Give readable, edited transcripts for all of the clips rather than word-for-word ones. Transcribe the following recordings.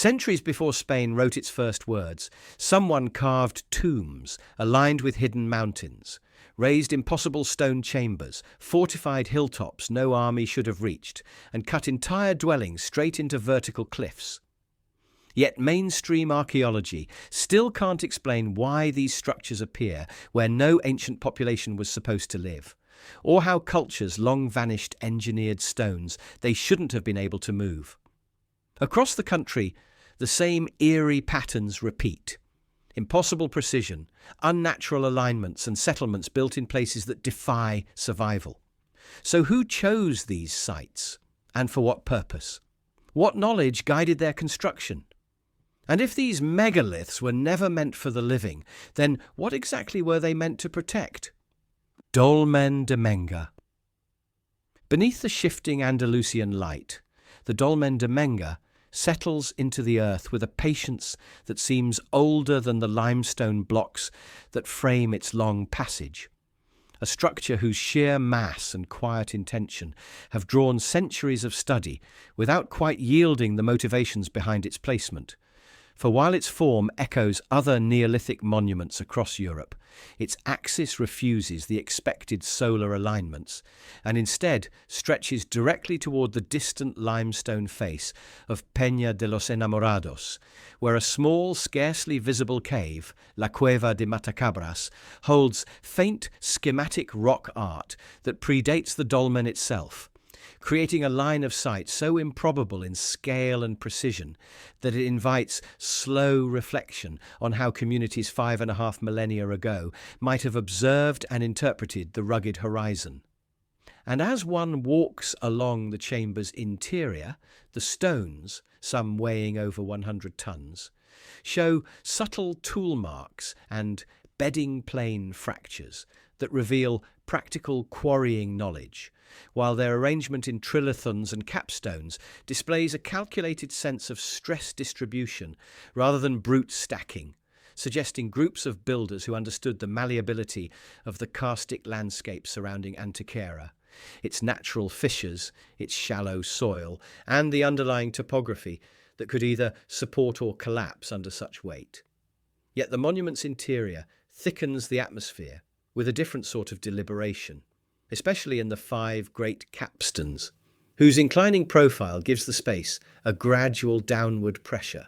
Centuries before Spain wrote its first words, someone carved tombs aligned with hidden mountains, raised impossible stone chambers, fortified hilltops no army should have reached, and cut entire dwellings straight into vertical cliffs. Yet mainstream archaeology still can't explain why these structures appear where no ancient population was supposed to live, or how cultures long vanished engineered stones they shouldn't have been able to move. Across the country, the same eerie patterns repeat. Impossible precision, unnatural alignments and settlements built in places that defy survival. So who chose these sites, and for what purpose? What knowledge guided their construction? And if these megaliths were never meant for the living, then what exactly were they meant to protect? Dolmen Menga. Beneath the shifting Andalusian light, the Dolmen Menga settles into the earth with a patience that seems older than the limestone blocks that frame its long passage. A structure whose sheer mass and quiet intention have drawn centuries of study without quite yielding the motivations behind its placement. For while its form echoes other Neolithic monuments across Europe, its axis refuses the expected solar alignments and instead stretches directly toward the distant limestone face of Peña de los Enamorados, where a small, scarcely visible cave, La Cueva de Matacabras, holds faint schematic rock art that predates the dolmen itself, creating a line of sight so improbable in scale and precision that it invites slow reflection on how communities 5.5 millennia ago might have observed and interpreted the rugged horizon. And as one walks along the chamber's interior, the stones, some weighing over 100 tons, show subtle tool marks and bedding plane fractures that reveal practical quarrying knowledge, while their arrangement in trilithons and capstones displays a calculated sense of stress distribution rather than brute stacking, suggesting groups of builders who understood the malleability of the karstic landscape surrounding Antequera, its natural fissures, its shallow soil, and the underlying topography that could either support or collapse under such weight. Yet the monument's interior thickens the atmosphere with a different sort of deliberation, especially in the 5 great capstans, whose inclining profile gives the space a gradual downward pressure,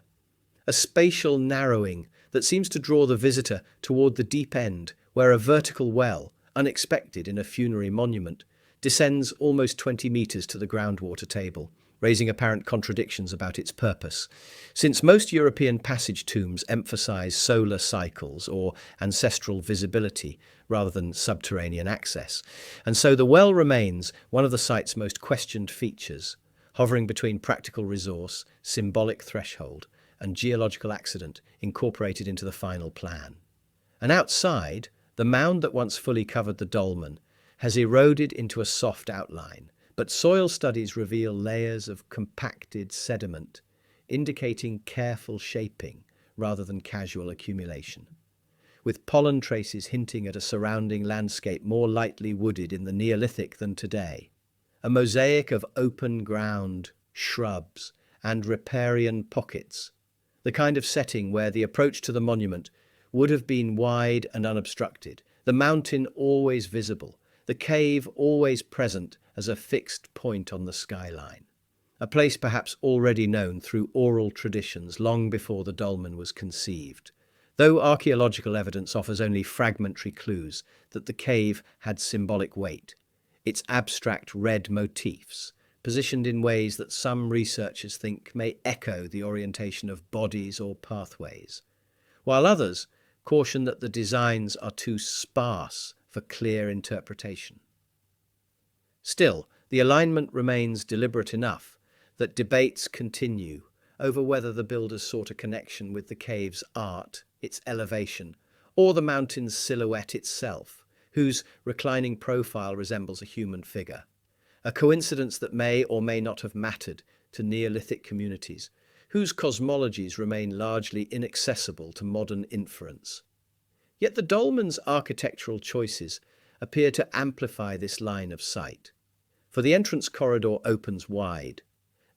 a spatial narrowing that seems to draw the visitor toward the deep end, where a vertical well, unexpected in a funerary monument, descends almost 20 meters to the groundwater table, raising apparent contradictions about its purpose, since most European passage tombs emphasize solar cycles or ancestral visibility rather than subterranean access, and so the well remains one of the site's most questioned features, hovering between practical resource, symbolic threshold, and geological accident incorporated into the final plan. And outside, the mound that once fully covered the dolmen has eroded into a soft outline, but soil studies reveal layers of compacted sediment, indicating careful shaping rather than casual accumulation, with pollen traces hinting at a surrounding landscape more lightly wooded in the Neolithic than today. A mosaic of open ground, shrubs, and riparian pockets, the kind of setting where the approach to the monument would have been wide and unobstructed, the mountain always visible, the cave always present as a fixed point on the skyline. A place perhaps already known through oral traditions long before the dolmen was conceived, though archaeological evidence offers only fragmentary clues that the cave had symbolic weight, its abstract red motifs, positioned in ways that some researchers think may echo the orientation of bodies or pathways, while others caution that the designs are too sparse for clear interpretation. Still, the alignment remains deliberate enough that debates continue over whether the builders sought a connection with the cave's art, its elevation, or the mountain's silhouette itself, whose reclining profile resembles a human figure, a coincidence that may or may not have mattered to Neolithic communities, whose cosmologies remain largely inaccessible to modern inference. Yet the dolmen's architectural choices appear to amplify this line of sight, for the entrance corridor opens wide,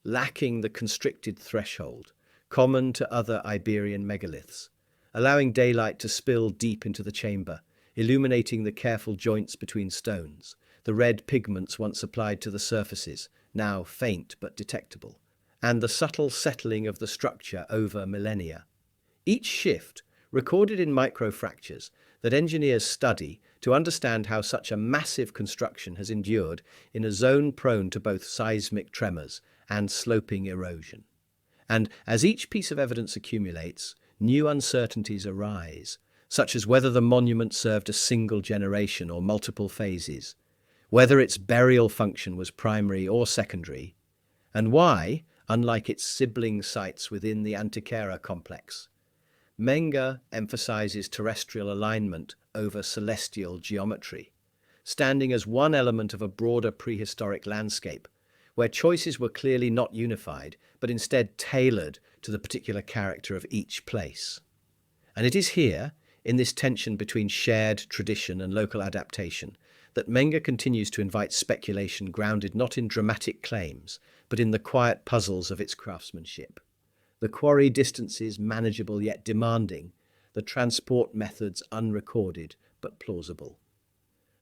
lacking the constricted threshold, common to other Iberian megaliths, allowing daylight to spill deep into the chamber, illuminating the careful joints between stones, the red pigments once applied to the surfaces, now faint but detectable, and the subtle settling of the structure over millennia. Each shift, recorded in microfractures, that engineers study to understand how such a massive construction has endured in a zone prone to both seismic tremors and sloping erosion. And as each piece of evidence accumulates, new uncertainties arise, such as whether the monument served a single generation or multiple phases, whether its burial function was primary or secondary, and why, unlike its sibling sites within the Antequera complex, Menga emphasizes terrestrial alignment over celestial geometry, standing as one element of a broader prehistoric landscape, where choices were clearly not unified, but instead tailored to the particular character of each place. And it is here, in this tension between shared tradition and local adaptation, that Menga continues to invite speculation grounded not in dramatic claims, but in the quiet puzzles of its craftsmanship. The quarry distances manageable yet demanding, the transport methods unrecorded but plausible.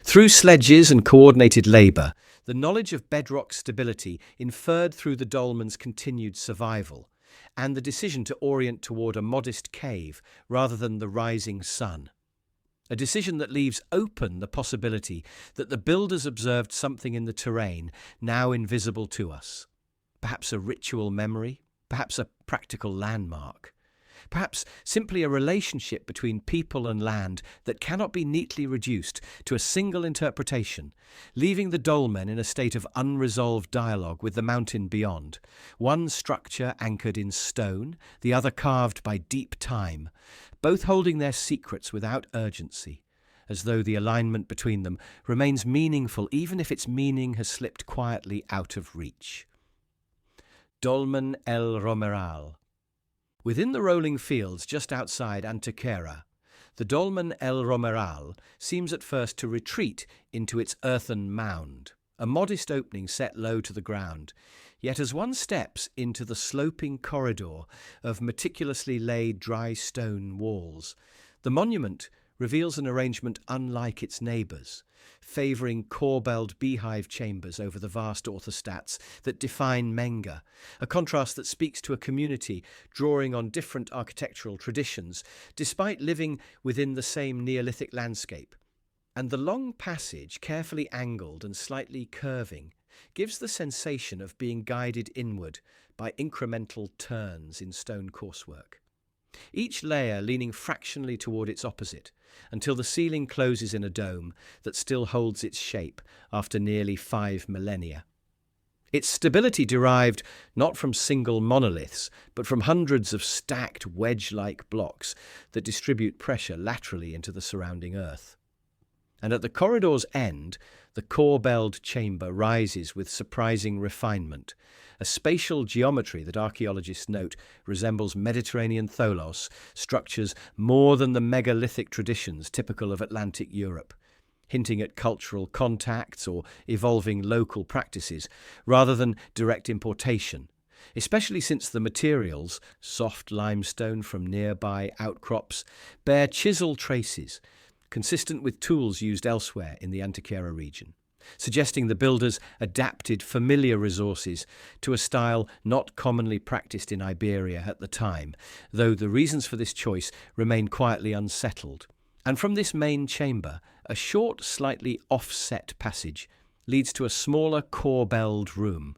Through sledges and coordinated labour, the knowledge of bedrock stability inferred through the dolmen's continued survival, and the decision to orient toward a modest cave rather than the rising sun. A decision that leaves open the possibility that the builders observed something in the terrain now invisible to us. Perhaps a ritual memory, perhaps a practical landmark, perhaps simply a relationship between people and land that cannot be neatly reduced to a single interpretation, leaving the dolmen in a state of unresolved dialogue with the mountain beyond, one structure anchored in stone, the other carved by deep time, both holding their secrets without urgency, as though the alignment between them remains meaningful even if its meaning has slipped quietly out of reach. Dolmen El Romeral. Within the rolling fields just outside Antequera, the Dolmen El Romeral seems at first to retreat into its earthen mound, a modest opening set low to the ground. Yet as one steps into the sloping corridor of meticulously laid dry stone walls, the monument reveals an arrangement unlike its neighbours, favouring corbelled beehive chambers over the vast orthostats that define Menga, a contrast that speaks to a community drawing on different architectural traditions, despite living within the same Neolithic landscape. And the long passage, carefully angled and slightly curving, gives the sensation of being guided inward by incremental turns in stone coursework, each layer leaning fractionally toward its opposite, until the ceiling closes in a dome that still holds its shape after nearly 5 millennia. Its stability derived not from single monoliths, but from hundreds of stacked wedge-like blocks that distribute pressure laterally into the surrounding earth. And at the corridor's end, the corbelled chamber rises with surprising refinement, a spatial geometry that archaeologists note resembles Mediterranean tholos structures more than the megalithic traditions typical of Atlantic Europe, hinting at cultural contacts or evolving local practices rather than direct importation, especially since the materials, soft limestone from nearby outcrops, bear chisel traces, consistent with tools used elsewhere in the Antequera region, suggesting the builders adapted familiar resources to a style not commonly practiced in Iberia at the time, though the reasons for this choice remain quietly unsettled. And from this main chamber, a short, slightly offset passage leads to a smaller corbelled room,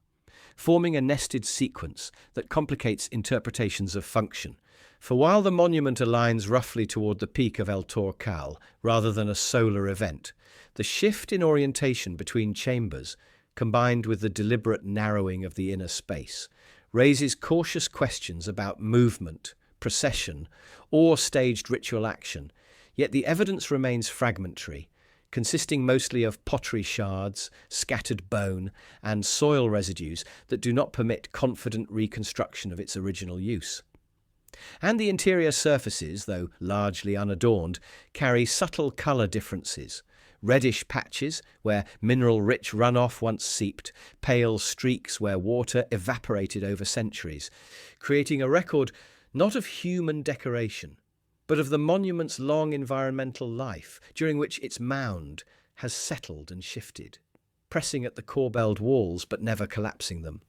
forming a nested sequence that complicates interpretations of function. For while the monument aligns roughly toward the peak of El Torcal rather than a solar event, the shift in orientation between chambers, combined with the deliberate narrowing of the inner space, raises cautious questions about movement, procession, or staged ritual action, yet the evidence remains fragmentary, consisting mostly of pottery shards, scattered bone, and soil residues that do not permit confident reconstruction of its original use. And the interior surfaces, though largely unadorned, carry subtle colour differences, reddish patches where mineral-rich runoff once seeped, pale streaks where water evaporated over centuries, creating a record not of human decoration, but of the monument's long environmental life, during which its mound has settled and shifted, pressing at the corbelled walls but never collapsing them,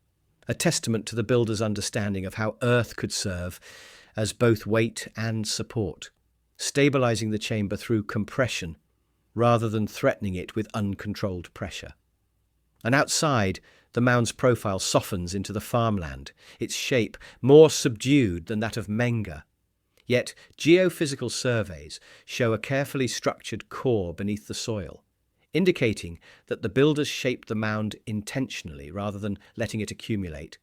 a testament to the builder's understanding of how earth could serve as both weight and support, stabilizing the chamber through compression rather than threatening it with uncontrolled pressure. And outside, the mound's profile softens into the farmland, its shape more subdued than that of Menga. Yet geophysical surveys show a carefully structured core beneath the soil, indicating that the builders shaped the mound intentionally rather than letting it accumulate,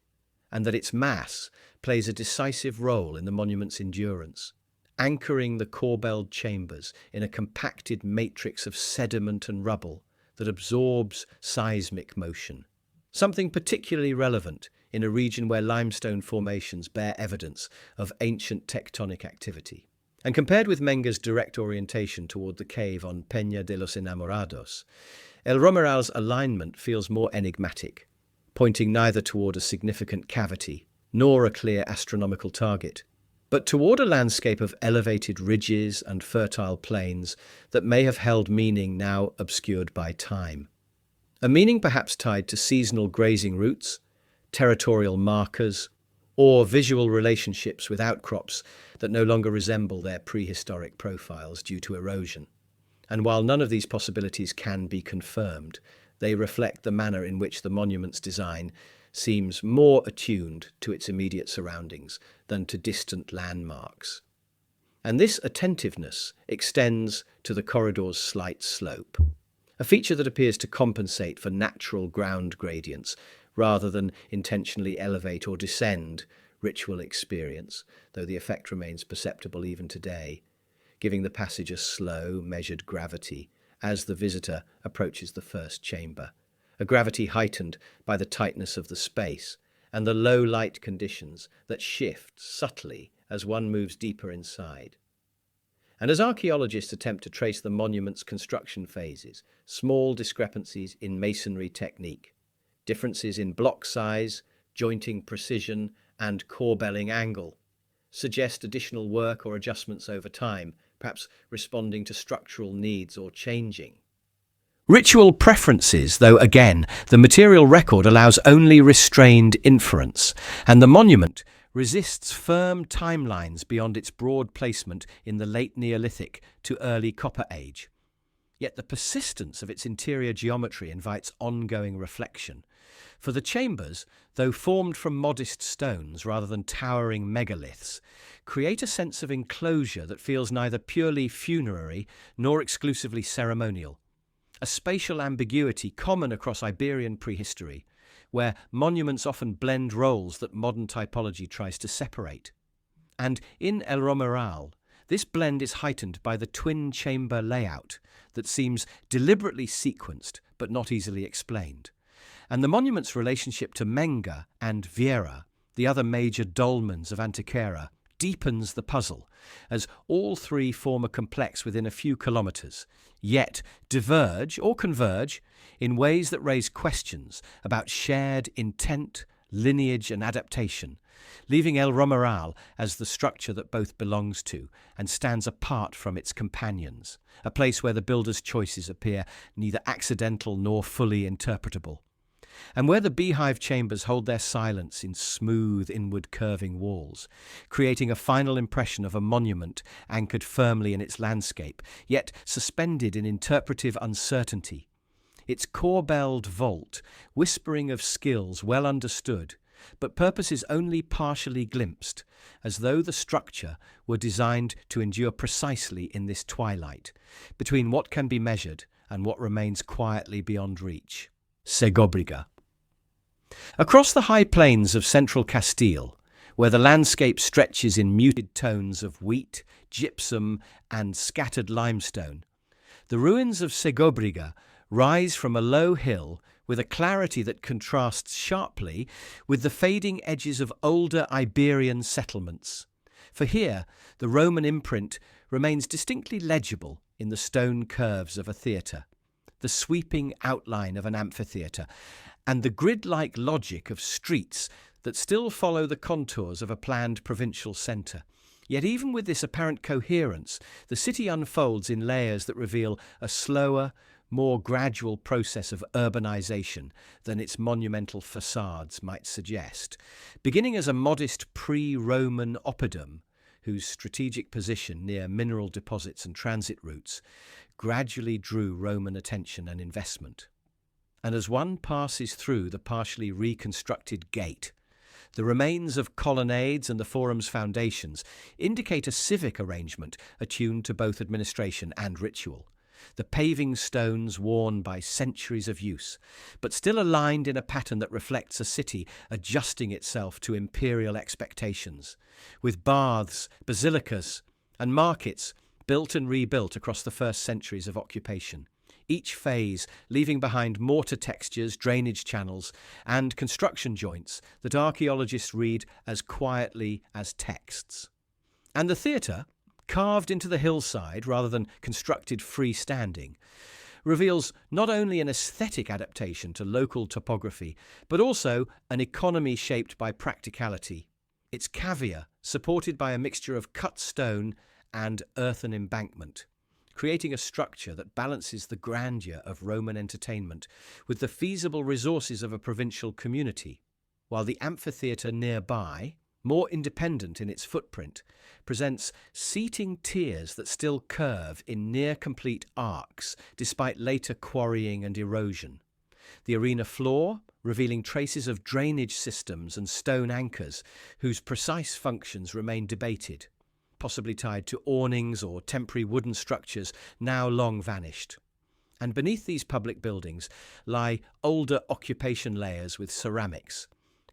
and that its mass plays a decisive role in the monument's endurance, anchoring the corbelled chambers in a compacted matrix of sediment and rubble that absorbs seismic motion, something particularly relevant in a region where limestone formations bear evidence of ancient tectonic activity. And compared with Menga's direct orientation toward the cave on Peña de los Enamorados, El Romeral's alignment feels more enigmatic, pointing neither toward a significant cavity nor a clear astronomical target, but toward a landscape of elevated ridges and fertile plains that may have held meaning now obscured by time. A meaning perhaps tied to seasonal grazing routes, territorial markers, or visual relationships with outcrops that no longer resemble their prehistoric profiles due to erosion. And while none of these possibilities can be confirmed, they reflect the manner in which the monument's design seems more attuned to its immediate surroundings than to distant landmarks. And this attentiveness extends to the corridor's slight slope, a feature that appears to compensate for natural ground gradients rather than intentionally elevate or descend ritual experience, though the effect remains perceptible even today, giving the passage a slow, measured gravity as the visitor approaches the first chamber, a gravity heightened by the tightness of the space and the low light conditions that shift subtly as one moves deeper inside. And as archaeologists attempt to trace the monument's construction phases, small discrepancies in masonry technique, differences in block size, jointing precision, and corbelling angle suggest additional work or adjustments over time, perhaps responding to structural needs or changing. Ritual preferences, though again, the material record allows only restrained inference, and the monument resists firm timelines beyond its broad placement in the late Neolithic to early Copper Age. Yet the persistence of its interior geometry invites ongoing reflection. For the chambers, though formed from modest stones rather than towering megaliths, create a sense of enclosure that feels neither purely funerary nor exclusively ceremonial, a spatial ambiguity common across Iberian prehistory, where monuments often blend roles that modern typology tries to separate. And in El Romeral, this blend is heightened by the twin-chamber layout that seems deliberately sequenced but not easily explained. And the monument's relationship to Menga and Viera, the other major dolmens of Antequera, deepens the puzzle, as all three form a complex within a few kilometres, yet diverge or converge in ways that raise questions about shared intent, lineage and adaptation, leaving El Romeral as the structure that both belongs to and stands apart from its companions, a place where the builder's choices appear neither accidental nor fully interpretable, and where the beehive chambers hold their silence in smooth, inward curving walls, creating a final impression of a monument anchored firmly in its landscape, yet suspended in interpretive uncertainty. Its corbelled vault, whispering of skills well understood, but purposes only partially glimpsed, as though the structure were designed to endure precisely in this twilight, between what can be measured and what remains quietly beyond reach. Segóbriga. Across the high plains of central Castile, where the landscape stretches in muted tones of wheat, gypsum, and scattered limestone, the ruins of Segóbriga rise from a low hill with a clarity that contrasts sharply with the fading edges of older Iberian settlements. For here, the Roman imprint remains distinctly legible in the stone curves of a theatre, the sweeping outline of an amphitheatre, and the grid-like logic of streets that still follow the contours of a planned provincial centre. Yet even with this apparent coherence, the city unfolds in layers that reveal a slower, more gradual process of urbanisation than its monumental facades might suggest. Beginning as a modest pre-Roman oppidum, whose strategic position near mineral deposits and transit routes gradually drew Roman attention and investment. And as one passes through the partially reconstructed gate, the remains of colonnades and the forum's foundations indicate a civic arrangement attuned to both administration and ritual. The paving stones worn by centuries of use, but still aligned in a pattern that reflects a city adjusting itself to imperial expectations, with baths, basilicas, and markets built and rebuilt across the first centuries of occupation. Each phase leaving behind mortar textures, drainage channels, and construction joints that archaeologists read as quietly as texts. And the theatre, carved into the hillside rather than constructed freestanding, reveals not only an aesthetic adaptation to local topography, but also an economy shaped by practicality. Its cavea supported by a mixture of cut stone and earthen embankment, creating a structure that balances the grandeur of Roman entertainment with the feasible resources of a provincial community, while the amphitheatre nearby, more independent in its footprint, presents seating tiers that still curve in near-complete arcs despite later quarrying and erosion. The arena floor, revealing traces of drainage systems and stone anchors whose precise functions remain debated, possibly tied to awnings or temporary wooden structures now long vanished. And beneath these public buildings lie older occupation layers with ceramics,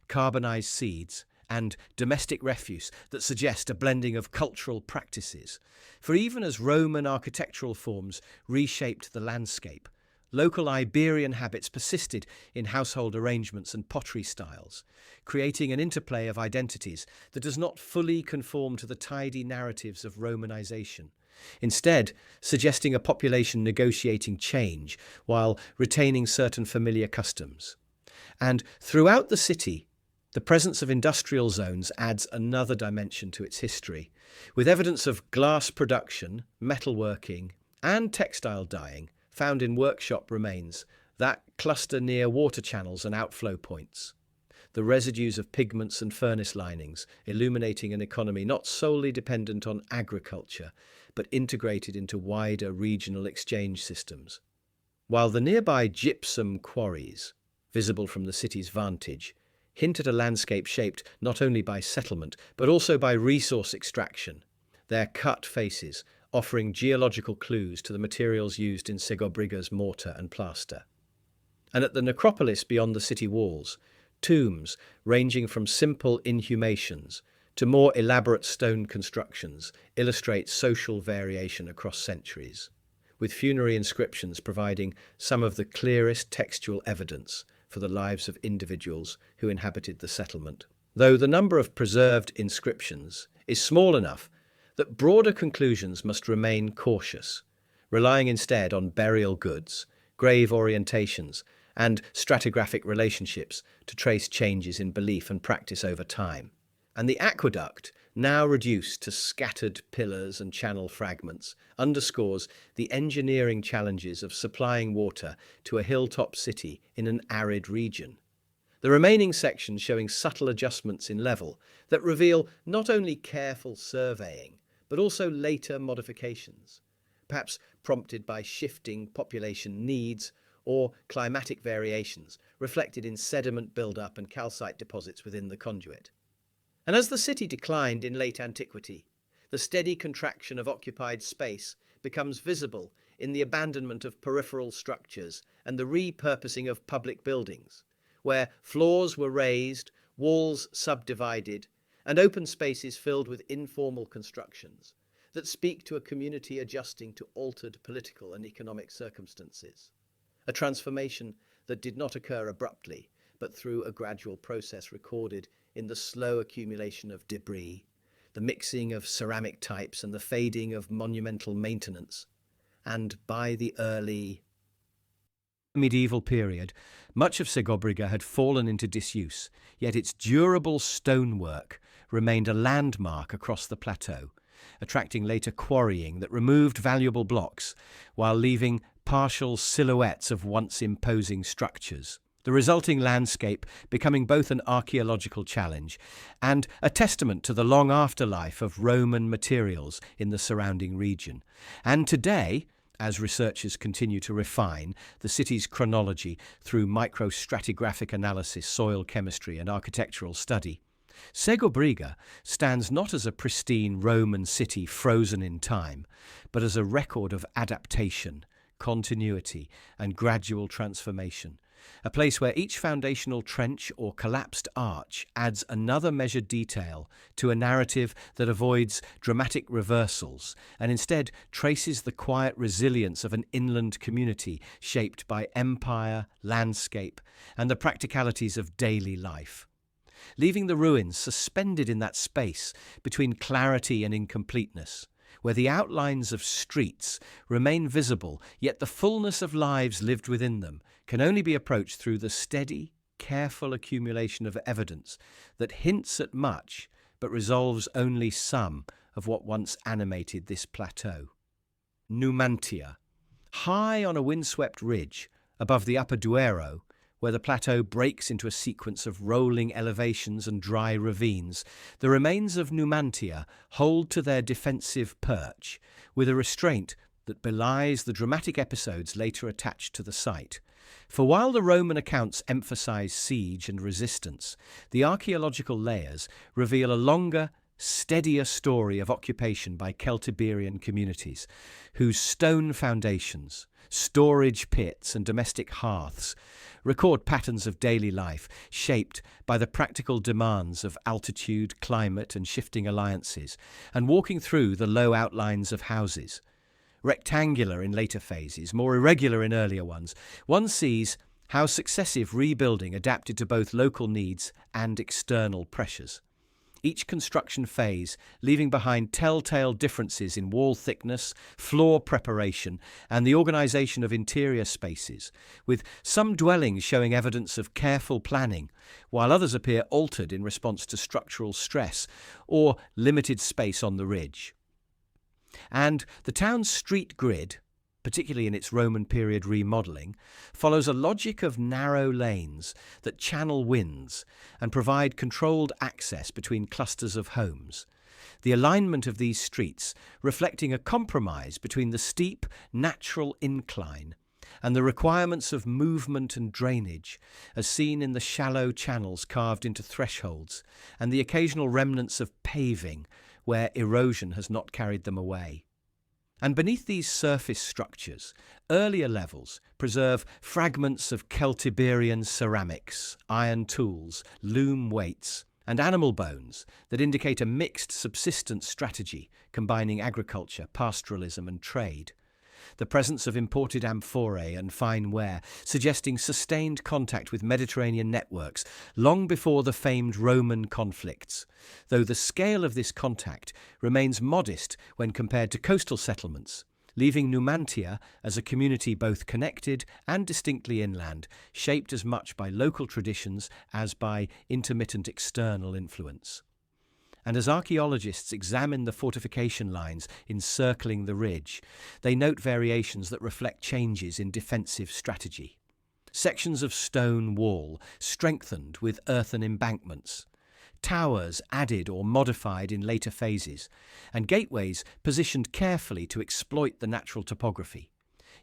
carbonized seeds, and domestic refuse that suggest a blending of cultural practices. For even as Roman architectural forms reshaped the landscape, local Iberian habits persisted in household arrangements and pottery styles, creating an interplay of identities that does not fully conform to the tidy narratives of Romanization, instead suggesting a population negotiating change while retaining certain familiar customs. And throughout the city, the presence of industrial zones adds another dimension to its history, with evidence of glass production, metalworking, and textile dyeing found in workshop remains that cluster near water channels and outflow points. The residues of pigments and furnace linings, illuminating an economy not solely dependent on agriculture, but integrated into wider regional exchange systems. While the nearby gypsum quarries, visible from the city's vantage, hint at a landscape shaped not only by settlement, but also by resource extraction, their cut faces offering geological clues to the materials used in Segóbriga's mortar and plaster. And at the necropolis beyond the city walls, tombs ranging from simple inhumations to more elaborate stone constructions illustrate social variation across centuries, with funerary inscriptions providing some of the clearest textual evidence for the lives of individuals who inhabited the settlement. Though the number of preserved inscriptions is small enough that broader conclusions must remain cautious, relying instead on burial goods, grave orientations, and stratigraphic relationships to trace changes in belief and practice over time. And the aqueduct, now reduced to scattered pillars and channel fragments, underscores the engineering challenges of supplying water to a hilltop city in an arid region. The remaining sections showing subtle adjustments in level that reveal not only careful surveying, but also later modifications, perhaps prompted by shifting population needs or climatic variations reflected in sediment buildup and calcite deposits within the conduit. And as the city declined in late antiquity, the steady contraction of occupied space becomes visible in the abandonment of peripheral structures and the repurposing of public buildings, where floors were raised, walls subdivided, and open spaces filled with informal constructions that speak to a community adjusting to altered political and economic circumstances. A transformation that did not occur abruptly, but through a gradual process recorded in the slow accumulation of debris, the mixing of ceramic types and the fading of monumental maintenance, and by the early Medieval period, much of Segóbriga had fallen into disuse, yet its durable stonework remained a landmark across the plateau, attracting later quarrying that removed valuable blocks while leaving partial silhouettes of once imposing structures. The resulting landscape becoming both an archaeological challenge and a testament to the long afterlife of Roman materials in the surrounding region. And today, as researchers continue to refine the city's chronology through microstratigraphic analysis, soil chemistry, and architectural study, Segóbriga stands not as a pristine Roman city frozen in time, but as a record of adaptation, continuity, and gradual transformation. A place where each foundational trench or collapsed arch adds another measured detail to a narrative that avoids dramatic reversals and instead traces the quiet resilience of an inland community shaped by empire, landscape, and the practicalities of daily life. Leaving the ruins suspended in that space between clarity and incompleteness, where the outlines of streets remain visible, yet the fullness of lives lived within them can only be approached through the steady, careful accumulation of evidence that hints at much but resolves only some of what once animated this plateau. Numantia. High on a windswept ridge above the upper Duero, where the plateau breaks into a sequence of rolling elevations and dry ravines, the remains of Numantia hold to their defensive perch with a restraint that belies the dramatic episodes later attached to the site. For while the Roman accounts emphasize siege and resistance, the archaeological layers reveal a longer, steadier story of occupation by Celtiberian communities, whose stone foundations, storage pits, and domestic hearths record patterns of daily life shaped by the practical demands of altitude, climate, and shifting alliances, and walking through the low outlines of houses, rectangular in later phases, more irregular in earlier ones, one sees how successive rebuilding adapted to both local needs and external pressures. Each construction phase leaving behind telltale differences in wall thickness, floor preparation, and the organization of interior spaces, with some dwellings showing evidence of careful planning, while others appear altered in response to structural stress or limited space on the ridge. And the town's street grid, particularly in its Roman period remodelling, follows a logic of narrow lanes that channel winds and provide controlled access between clusters of homes. The alignment of these streets reflecting a compromise between the steep, natural incline and the requirements of movement and drainage, as seen in the shallow channels carved into thresholds and the occasional remnants of paving where erosion has not carried them away. And beneath these surface structures, earlier levels preserve fragments of Celtiberian ceramics, iron tools, loom weights, and animal bones that indicate a mixed subsistence strategy combining agriculture, pastoralism, and trade. The presence of imported amphorae and fine ware suggesting sustained contact with Mediterranean networks long before the famed Roman conflicts, though the scale of this contact remains modest when compared to coastal settlements, leaving Numantia as a community both connected and distinctly inland, shaped as much by local traditions as by intermittent external influence. And as archaeologists examine the fortification lines encircling the ridge, they note variations that reflect changes in defensive strategy. Sections of stone wall strengthened with earthen embankments, towers added or modified in later phases, and gateways positioned carefully to exploit the natural topography.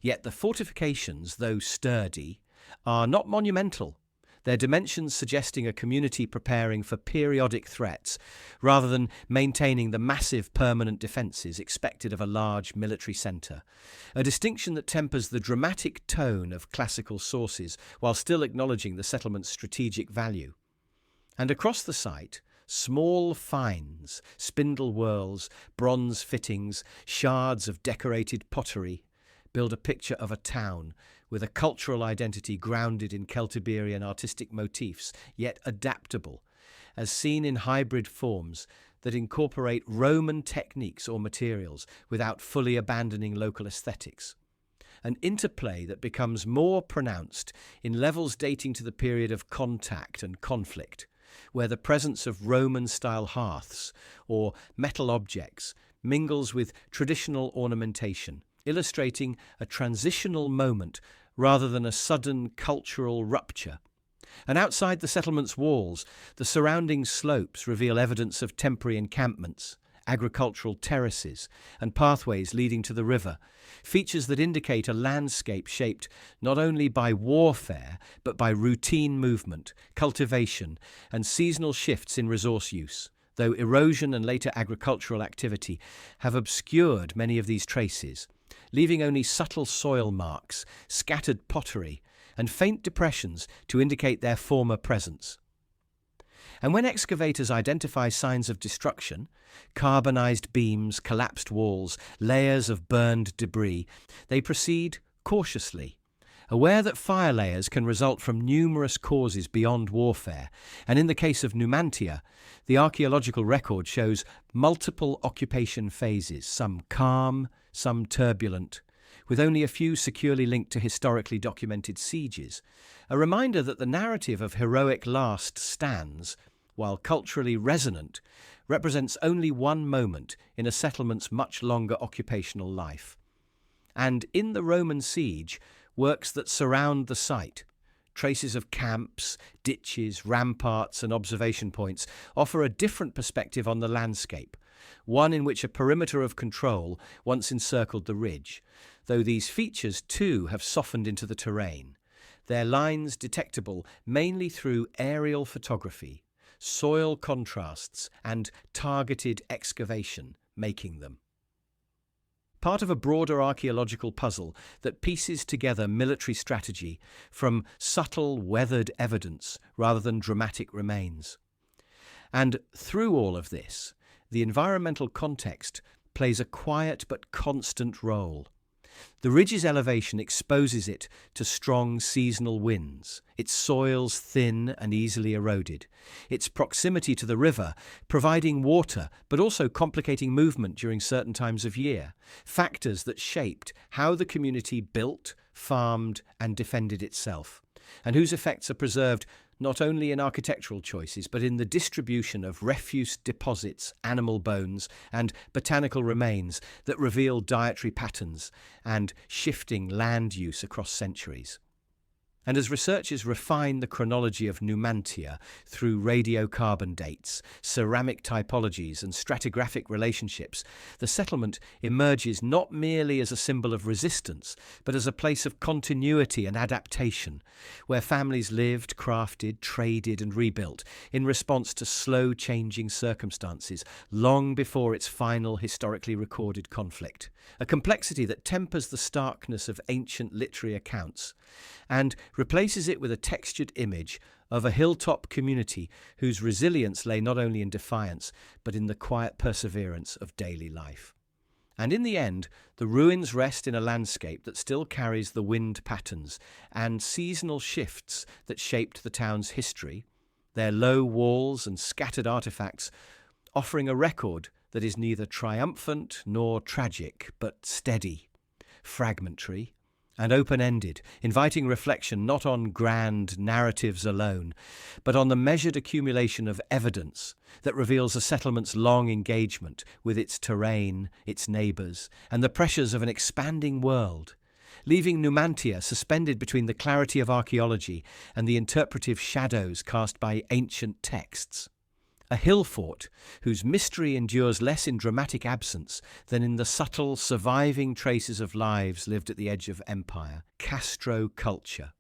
Yet the fortifications, though sturdy, are not monumental, their dimensions suggesting a community preparing for periodic threats rather than maintaining the massive permanent defences expected of a large military centre, a distinction that tempers the dramatic tone of classical sources while still acknowledging the settlement's strategic value. And across the site, small finds, spindle whorls, bronze fittings, shards of decorated pottery build a picture of a town with a cultural identity grounded in Celtiberian artistic motifs, yet adaptable, as seen in hybrid forms that incorporate Roman techniques or materials without fully abandoning local aesthetics. an interplay that becomes more pronounced in levels dating to the period of contact and conflict, where the presence of Roman-style hearths or metal objects mingles with traditional ornamentation, illustrating a transitional moment rather than a sudden cultural rupture. And outside the settlement's walls, the surrounding slopes reveal evidence of temporary encampments, agricultural terraces, and pathways leading to the river, features that indicate a landscape shaped not only by warfare, but by routine movement, cultivation, and seasonal shifts in resource use, though erosion and later agricultural activity have obscured many of these traces, leaving only subtle soil marks, scattered pottery, and faint depressions to indicate their former presence. And when excavators identify signs of destruction, carbonized beams, collapsed walls, layers of burned debris, they proceed cautiously, aware that fire layers can result from numerous causes beyond warfare, and in the case of Numantia, the archaeological record shows multiple occupation phases, some calm, some turbulent, with only a few securely linked to historically documented sieges, a reminder that the narrative of heroic last stands, while culturally resonant, represents only one moment in a settlement's much longer occupational life. And in the Roman siege, works that surround the site, traces of camps, ditches, ramparts, and observation points, offer a different perspective on the landscape, one in which a perimeter of control once encircled the ridge, though these features too have softened into the terrain, their lines detectable mainly through aerial photography, soil contrasts, and targeted excavation making them part of a broader archaeological puzzle that pieces together military strategy from subtle, weathered evidence rather than dramatic remains. And through all of this, the environmental context plays a quiet but constant role. The ridge's elevation exposes it to strong seasonal winds, its soils thin and easily eroded, its proximity to the river providing water but also complicating movement during certain times of year, factors that shaped how the community built, farmed, and defended itself, and whose effects are preserved not only in architectural choices, but in the distribution of refuse deposits, animal bones, and botanical remains that reveal dietary patterns and shifting land use across centuries. And as researchers refine the chronology of Numantia through radiocarbon dates, ceramic typologies, and stratigraphic relationships, the settlement emerges not merely as a symbol of resistance, but as a place of continuity and adaptation, where families lived, crafted, traded, and rebuilt in response to slow-changing circumstances long before its final historically recorded conflict, a complexity that tempers the starkness of ancient literary accounts and replaces it with a textured image of a hilltop community whose resilience lay not only in defiance, but in the quiet perseverance of daily life. And in the end, the ruins rest in a landscape that still carries the wind patterns and seasonal shifts that shaped the town's history, their low walls and scattered artifacts offering a record that is neither triumphant nor tragic, but steady, fragmentary, and open-ended, inviting reflection not on grand narratives alone, but on the measured accumulation of evidence that reveals a settlement's long engagement with its terrain, its neighbours, and the pressures of an expanding world, leaving Numantia suspended between the clarity of archaeology and the interpretive shadows cast by ancient texts. A hill fort whose mystery endures less in dramatic absence than in the subtle, surviving traces of lives lived at the edge of empire. Castro culture.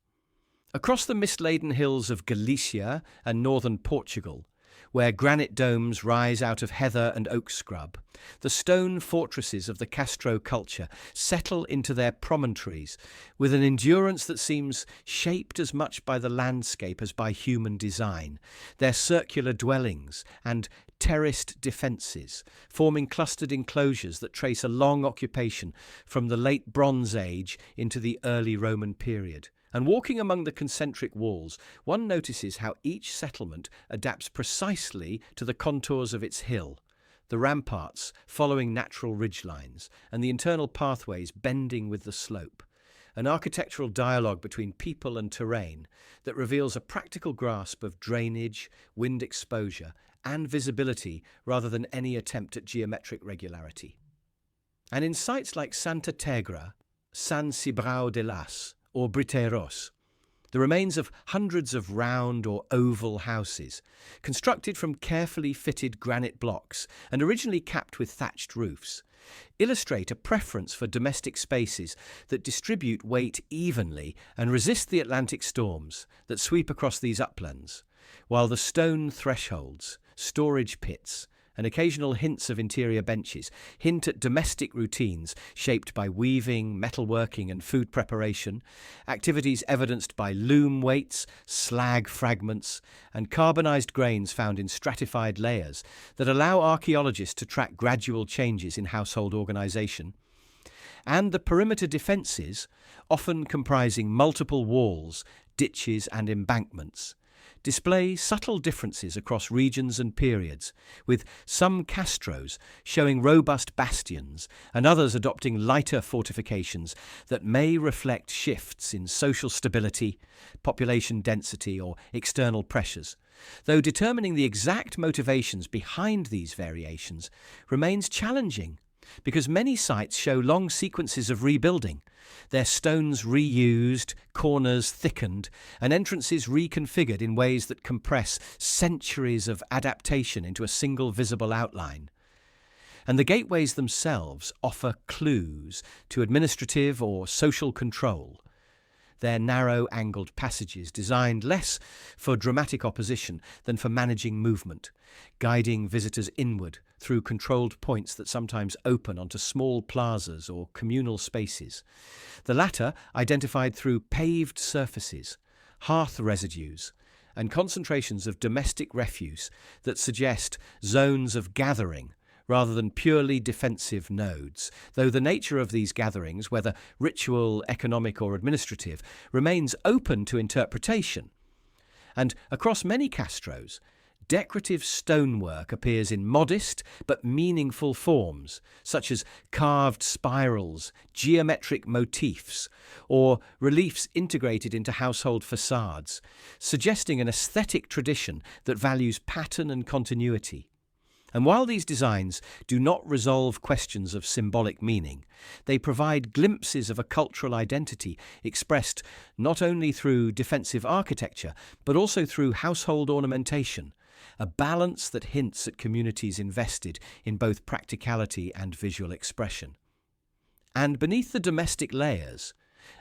Across the mist-laden hills of Galicia and northern Portugal, where granite domes rise out of heather and oak scrub, the stone fortresses of the Castro culture settle into their promontories with an endurance that seems shaped as much by the landscape as by human design, their circular dwellings and terraced defences, forming clustered enclosures that trace a long occupation from the late Bronze Age into the early Roman period. And walking among the concentric walls, one notices how each settlement adapts precisely to the contours of its hill, the ramparts following natural ridgelines, and the internal pathways bending with the slope, an architectural dialogue between people and terrain that reveals a practical grasp of drainage, wind exposure, and visibility rather than any attempt at geometric regularity. And in sites like Santa Tegra, San Cibrao de las, or Briteros, the remains of hundreds of round or oval houses, constructed from carefully fitted granite blocks and originally capped with thatched roofs, illustrate a preference for domestic spaces that distribute weight evenly and resist the Atlantic storms that sweep across these uplands, while the stone thresholds, storage pits, and occasional hints of interior benches hint at domestic routines shaped by weaving, metalworking, and food preparation, activities evidenced by loom weights, slag fragments, and carbonized grains found in stratified layers that allow archaeologists to track gradual changes in household organization. And the perimeter defences, often comprising multiple walls, ditches, and embankments, display subtle differences across regions and periods, with some castros showing robust bastions and others adopting lighter fortifications that may reflect shifts in social stability, population density, or external pressures, though determining the exact motivations behind these variations remains challenging because many sites show long sequences of rebuilding, their stones reused, corners thickened, and entrances reconfigured in ways that compress centuries of adaptation into a single visible outline. And the gateways themselves offer clues to administrative or social control, their narrow angled passages designed less for dramatic opposition than for managing movement, guiding visitors inward through controlled points that sometimes open onto small plazas or communal spaces, the latter identified through paved surfaces, hearth residues, and concentrations of domestic refuse that suggest zones of gathering rather than purely defensive nodes, though the nature of these gatherings, whether ritual, economic, or administrative, remains open to interpretation. And across many castros, decorative stonework appears in modest but meaningful forms, such as carved spirals, geometric motifs, or reliefs integrated into household facades, suggesting an aesthetic tradition that values pattern and continuity. And while these designs do not resolve questions of symbolic meaning, they provide glimpses of a cultural identity expressed not only through defensive architecture, but also through household ornamentation, a balance that hints at communities invested in both practicality and visual expression. And beneath the domestic layers,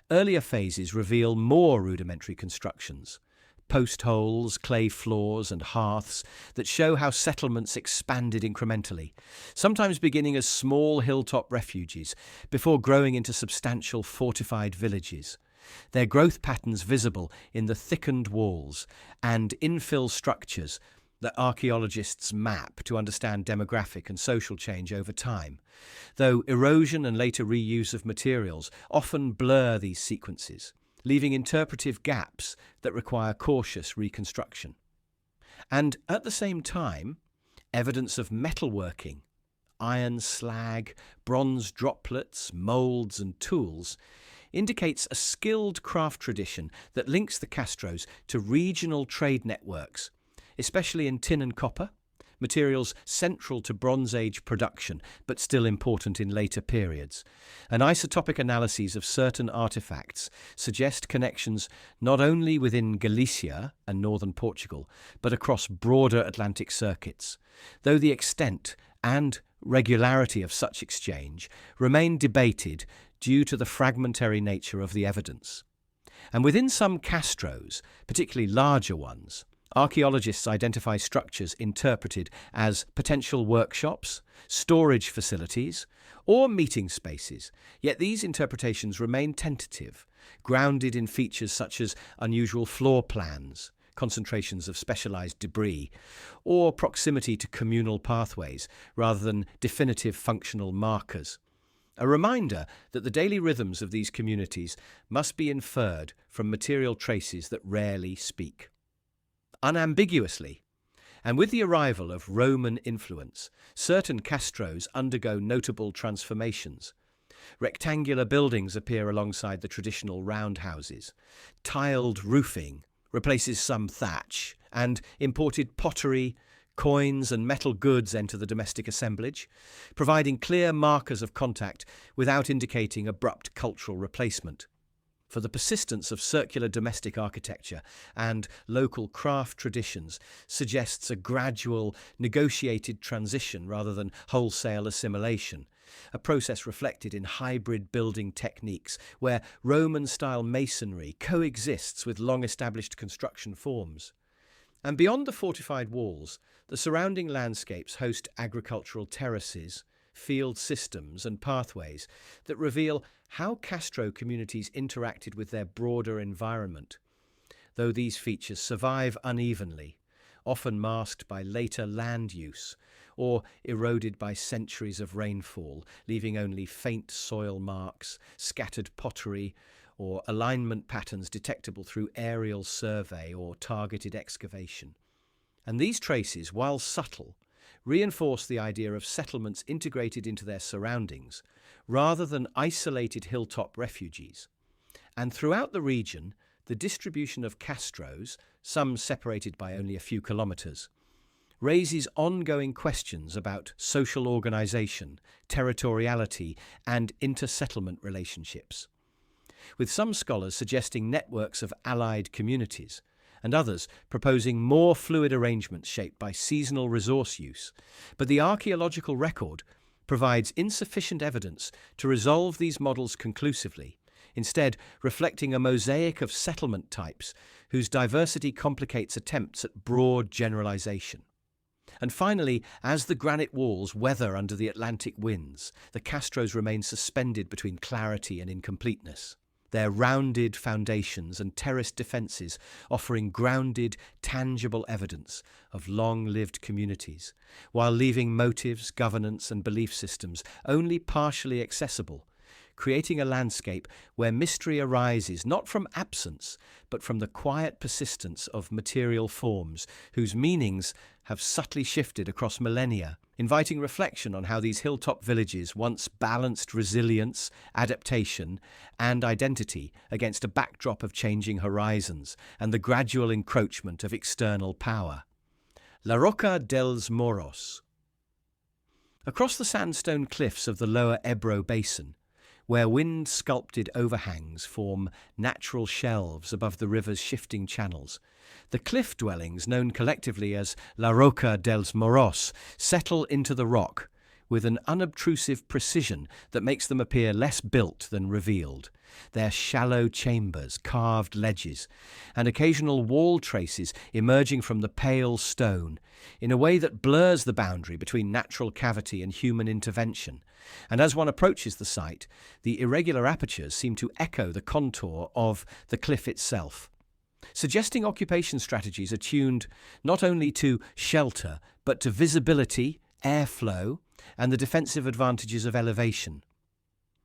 earlier phases reveal more rudimentary constructions, post holes, clay floors, and hearths that show how settlements expanded incrementally, sometimes beginning as small hilltop refuges before growing into substantial fortified villages, their growth patterns visible in the thickened walls and infill structures that archaeologists map to understand demographic and social change over time, though erosion and later reuse of materials often blur these sequences, leaving interpretive gaps that require cautious reconstruction. And at the same time, evidence of metalworking, iron slag, bronze droplets, moulds, and tools indicates a skilled craft tradition that links the castros to regional trade networks, especially in tin and copper, materials central to Bronze Age production but still important in later periods. And isotopic analyses of certain artifacts suggest connections not only within Galicia and northern Portugal, but across broader Atlantic circuits, though the extent and regularity of such exchange remain debated due to the fragmentary nature of the evidence. And within some castros, particularly larger ones, archaeologists identify structures interpreted as potential workshops, storage facilities, or meeting spaces, yet these interpretations remain tentative, grounded in features such as unusual floor plans, concentrations of specialized debris, or proximity to communal pathways rather than definitive functional markers. A reminder that the daily rhythms of these communities must be inferred from material traces that rarely speak. Unambiguously, and with the arrival of Roman influence, certain castros undergo notable transformations. Rectangular buildings appear alongside the traditional roundhouses. Tiled roofing replaces some thatch, and imported pottery, coins and metal goods enter the domestic assemblage, providing clear markers of contact without indicating abrupt cultural replacement. For the persistence of circular domestic architecture and local craft traditions suggests a gradual, negotiated transition rather than wholesale assimilation, a process reflected in hybrid building techniques where Roman-style masonry coexists with long-established construction forms. And beyond the fortified walls, the surrounding landscapes host agricultural terraces, field systems and pathways that reveal how Castro communities interacted with their broader environment. Though these features survive unevenly, often masked by later land use or eroded by centuries of rainfall, leaving only faint soil marks, scattered pottery, or alignment patterns detectable through aerial survey or targeted excavation. And these traces, while subtle, reinforce the idea of settlements integrated into their surroundings, rather than isolated hilltop refugees. And throughout the region, the distribution of castros, some separated by only a few kilometres, raises ongoing questions about social organisation, territoriality, and inter-settlement relationships, with some scholars suggesting networks of allied communities, and others proposing more fluid arrangements shaped by seasonal resource use. But the archaeological record provides insufficient evidence to resolve these models conclusively, instead reflecting a mosaic of settlement types whose diversity complicates attempts at broad generalization. And finally, as the granite walls weather under the Atlantic winds, the castros remain suspended between clarity and incompleteness, their rounded foundations and terraced defences offering grounded, tangible evidence of long-lived communities, while leaving motives, governance and belief systems only partially accessible, creating a landscape where mystery arises not from absence, but from the quiet persistence of material forms whose meanings have subtly shifted across millennia, inviting reflection on how these hilltop villages once balanced resilience, adaptation, and identity against a backdrop of changing horizons and the gradual encroachment of external power. Laroka del Moros. Across the sandstone cliffs of the lower Ebro Basin, where wind-sculpted overhangs form natural shelves above the river's shifting channels, the cliff dwellings, known collectively as Laroka del Moros, settle into the rock with an unobtrusive precision that makes them appear less built than revealed. Their shallow chambers, carved ledges, and occasional wall traces emerging from the pale stone in a way that blurs the boundary between natural cavity and human intervention. And as one approaches the site, the irregular apertures seem to echo the contour of the cliff itself, suggesting occupation strategies attuned not only to shelter, but to visibility, airflow, and the defensive advantages of elevation.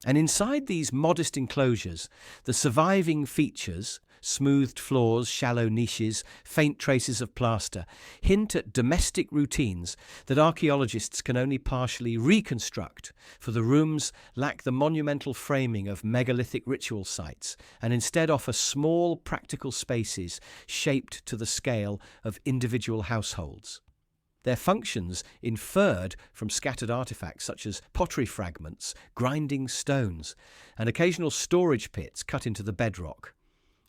And inside these modest enclosures, the surviving features, smoothed floors, shallow niches, faint traces of plaster, hint at domestic routines that archaeologists can only partially reconstruct, for the rooms lack the monumental framing of megalithic ritual sites and instead offer small, practical spaces shaped to the scale of individual households. Their functions inferred from scattered artifacts such as pottery fragments, grinding stones, and occasional storage pits cut into the bedrock,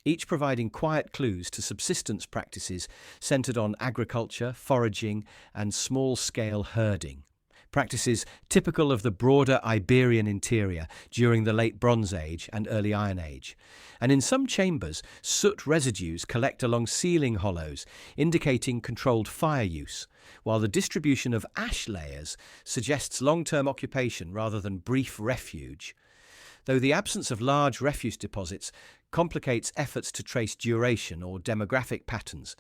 each providing quiet clues to subsistence practices centered on agriculture, foraging, and small-scale herding. Practices typical of the broader Iberian interior during the Late Bronze Age and Early Iron Age. And in some chambers, soot residues collect along ceiling hollows, indicating controlled fire use, while the distribution of ash layers suggests long-term occupation rather than brief refuge. Though the absence of large refuse deposits complicates efforts to trace duration or demographic patterns,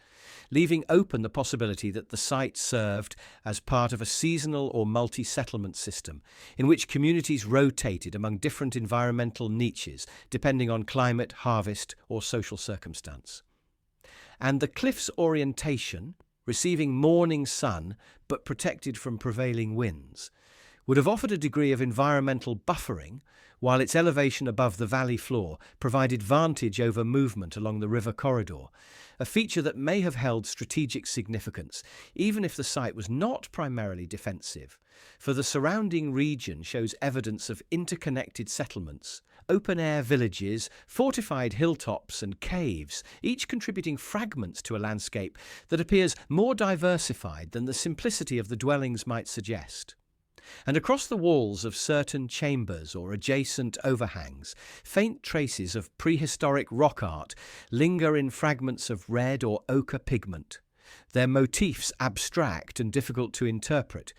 leaving open the possibility that the site served as part of a seasonal or multi-settlement system in which communities rotated among different environmental niches depending on climate, harvest, or social circumstance. And the cliff's orientation, receiving morning sun but protected from prevailing winds, would have offered a degree of environmental buffering, while its elevation above the valley floor provided vantage over movement along the river corridor, a feature that may have held strategic significance, even if the site was not primarily defensive, for the surrounding region shows evidence of interconnected settlements, open-air villages, fortified hilltops and caves, each contributing fragments to a landscape that appears more diversified than the simplicity of the dwellings might suggest. And across the walls of certain chambers or adjacent overhangs, faint traces of prehistoric rock art linger in fragments of red or ochre pigment, their motifs abstract and difficult to interpret,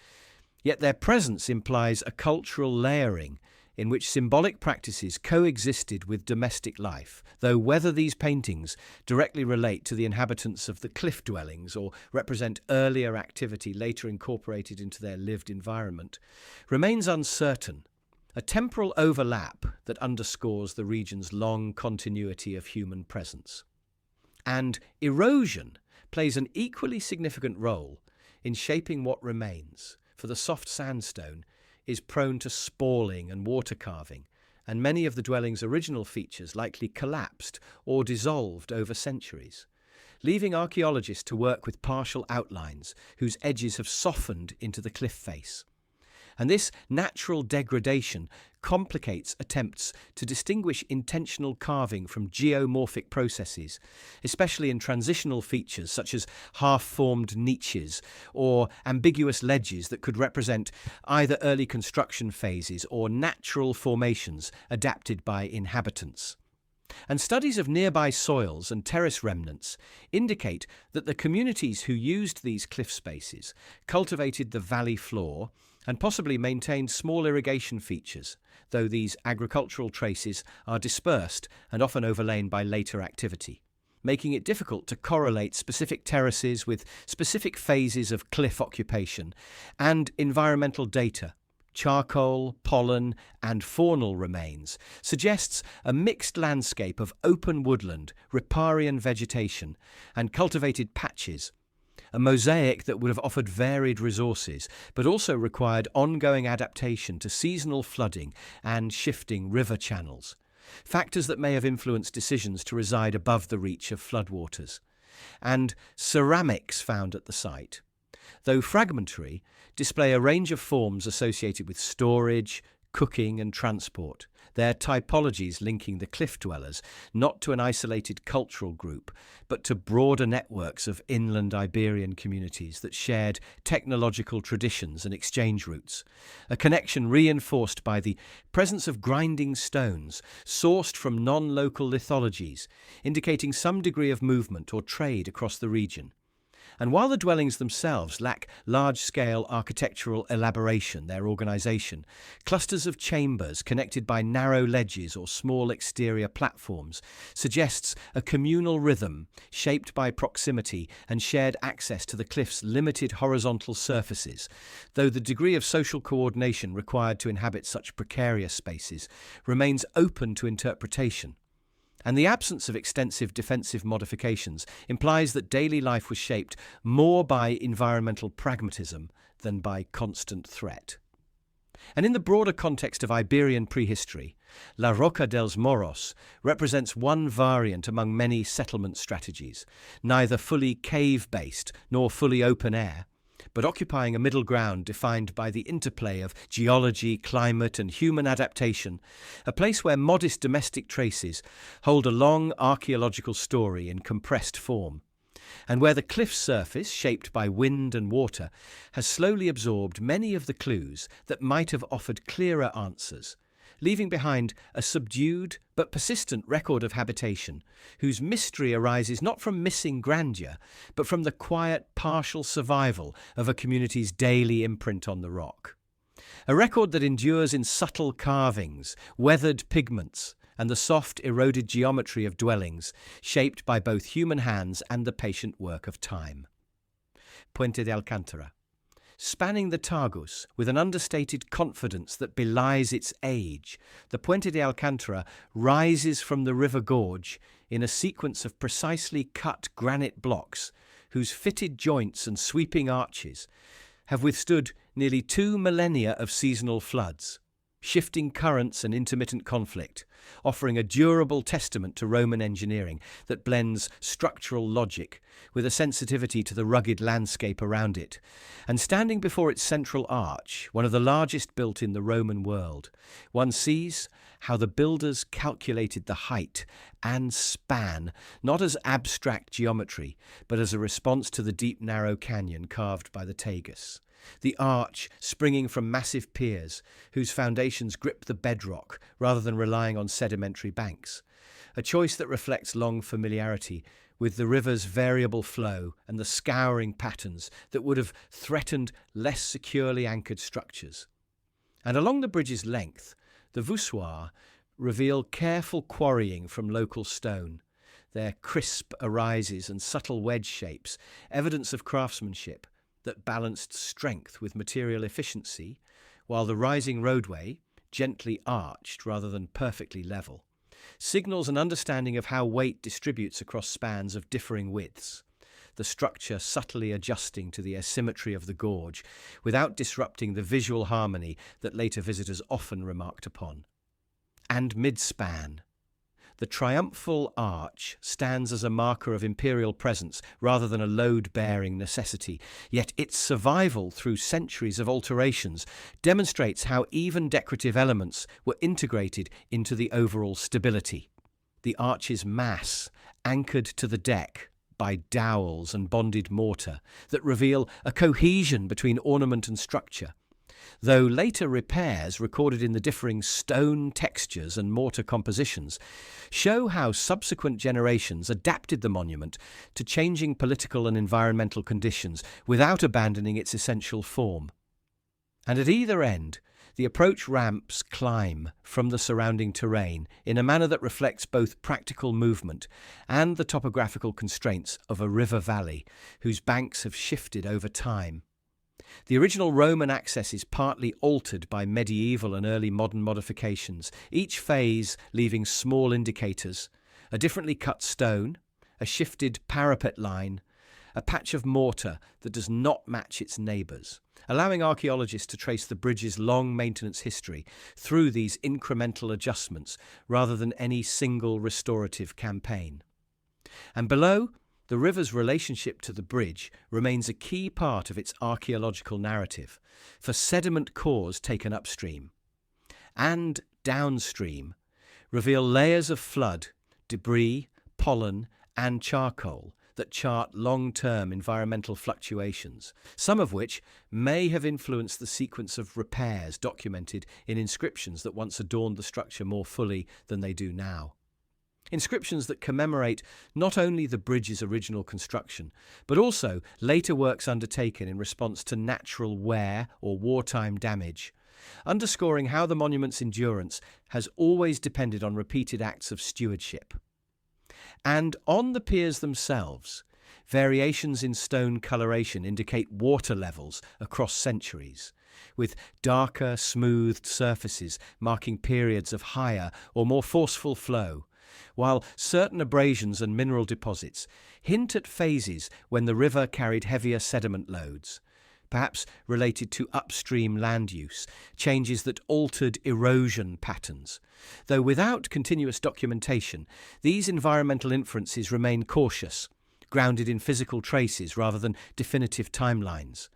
yet their presence implies a cultural layering in which symbolic practices coexisted with domestic life, though whether these paintings directly relate to the inhabitants of the cliff dwellings or represent earlier activity later incorporated into their lived environment remains uncertain, a temporal overlap that underscores the region's long continuity of human presence. And erosion plays an equally significant role in shaping what remains, for the soft sandstone is prone to spalling and water carving, and many of the dwelling's original features likely collapsed or dissolved over centuries, leaving archaeologists to work with partial outlines whose edges have softened into the cliff face. And this natural degradation complicates attempts to distinguish intentional carving from geomorphic processes, especially in transitional features such as half-formed niches or ambiguous ledges that could represent either early construction phases or natural formations adapted by inhabitants. And studies of nearby soils and terrace remnants indicate that the communities who used these cliff spaces cultivated the valley floor and possibly maintained small irrigation features, though these agricultural traces are dispersed and often overlain by later activity, making it difficult to correlate specific terraces with specific phases of cliff occupation and environmental data. Charcoal, pollen, and faunal remains suggests a mixed landscape of open woodland, riparian vegetation, and cultivated patches, a mosaic that would have offered varied resources, but also required ongoing adaptation to seasonal flooding and shifting river channels, factors that may have influenced decisions to reside above the reach of floodwaters. And ceramics found at the site, though fragmentary, display a range of forms associated with storage, cooking and transport, their typologies linking the cliff dwellers not to an isolated cultural group, but to broader networks of inland Iberian communities that shared technological traditions and exchange routes, a connection reinforced by the presence of grinding stones sourced from non-local lithologies, indicating some degree of movement or trade across the region. And while the dwellings themselves lack large-scale architectural elaboration, their organisation, clusters of chambers connected by narrow ledges or small exterior platforms, suggests a communal rhythm shaped by proximity and shared access to the cliff's limited horizontal surfaces, though the degree of social coordination required to inhabit such precarious spaces remains open to interpretation. And the absence of extensive defensive modifications implies that daily life was shaped more by environmental pragmatism than by constant threat. And in the broader context of Iberian prehistory, Laroka del Moros represents one variant among many settlement strategies, neither fully cave-based nor fully open-air, but occupying a middle ground defined by the interplay of geology, climate and human adaptation, a place where modest domestic traces hold a long archaeological story in compressed form, and where the cliff surface, shaped by wind and water, has slowly absorbed many of the clues that might have offered clearer answers, leaving behind a subdued but persistent record of habitation, whose mystery arises not from missing grandeur, but from the quiet, partial survival of a community's daily imprint on the rock. A record that endures in subtle carvings, weathered pigments, and the soft, eroded geometry of dwellings, shaped by both human hands and the patient work of time. Puente de Alcántara. Spanning the Tagus with an understated confidence that belies its age, the Puente de Alcántara rises from the river gorge in a sequence of precisely cut granite blocks whose fitted joints and sweeping arches have withstood nearly 2 millennia of seasonal floods, shifting currents and intermittent conflict, offering a durable testament to Roman engineering that blends structural logic with a sensitivity to the rugged landscape around it. And standing before its central arch, one of the largest built in the Roman world, one sees how the builders calculated the height and span, not as abstract geometry, but as a response to the deep, narrow canyon carved by the Tagus. The arch springing from massive piers whose foundations grip the bedrock rather than relying on sedimentary banks. A choice that reflects long familiarity with the river's variable flow and the scouring patterns that would have threatened less securely anchored structures. And along the bridge's length, the voussoirs reveal careful quarrying from local stone, their crisp arises and subtle wedge shapes, evidence of craftsmanship that balanced strength with material efficiency, while the rising roadway, gently arched rather than perfectly level, signals an understanding of how weight distributes across spans of differing widths, the structure subtly adjusting to the asymmetry of the gorge without disrupting the visual harmony that later visitors often remarked upon. And mid-span. The triumphal arch stands as a marker of imperial presence rather than a load-bearing necessity, yet its survival through centuries of alterations demonstrates how even decorative elements were integrated into the overall stability. The arch's mass, anchored to the deck by dowels and bonded mortar, that reveal a cohesion between ornament and structure, though later repairs recorded in the differing stone textures and mortar compositions show how subsequent generations adapted the monument to changing political and environmental conditions without abandoning its essential form. And at either end, the approach ramps climb from the surrounding terrain in a manner that reflects both practical movement and the topographical constraints of a river valley whose banks have shifted over time. The original Roman access is partly altered by medieval and early modern modifications, each phase leaving small indicators, a differently cut stone, a shifted parapet line, a patch of mortar that does not match its neighbours, allowing archaeologists to trace the bridge's long maintenance history through these incremental adjustments rather than any single restorative campaign. And below, the river's relationship to the bridge remains a key part of its archaeological narrative, for sediment cores taken upstream and downstream reveal layers of flood, debris, pollen, and charcoal that chart long-term environmental fluctuations, some of which may have influenced the sequence of repairs documented in inscriptions that once adorned the structure more fully than they do now. Inscriptions that commemorate not only the bridge's original construction, but also later works undertaken in response to natural wear or wartime damage, underscoring how the monument's endurance has always depended on repeated acts of stewardship. And on the piers themselves, variations in stone coloration indicate water levels across centuries, with darker, smoothed surfaces marking periods of higher or more forceful flow, while certain abrasions and mineral deposits hint at phases when the river carried heavier sediment loads, perhaps related to upstream land use, changes that altered erosion patterns. Though without continuous documentation, these environmental inferences remain cautious, grounded in physical traces rather than definitive timelines.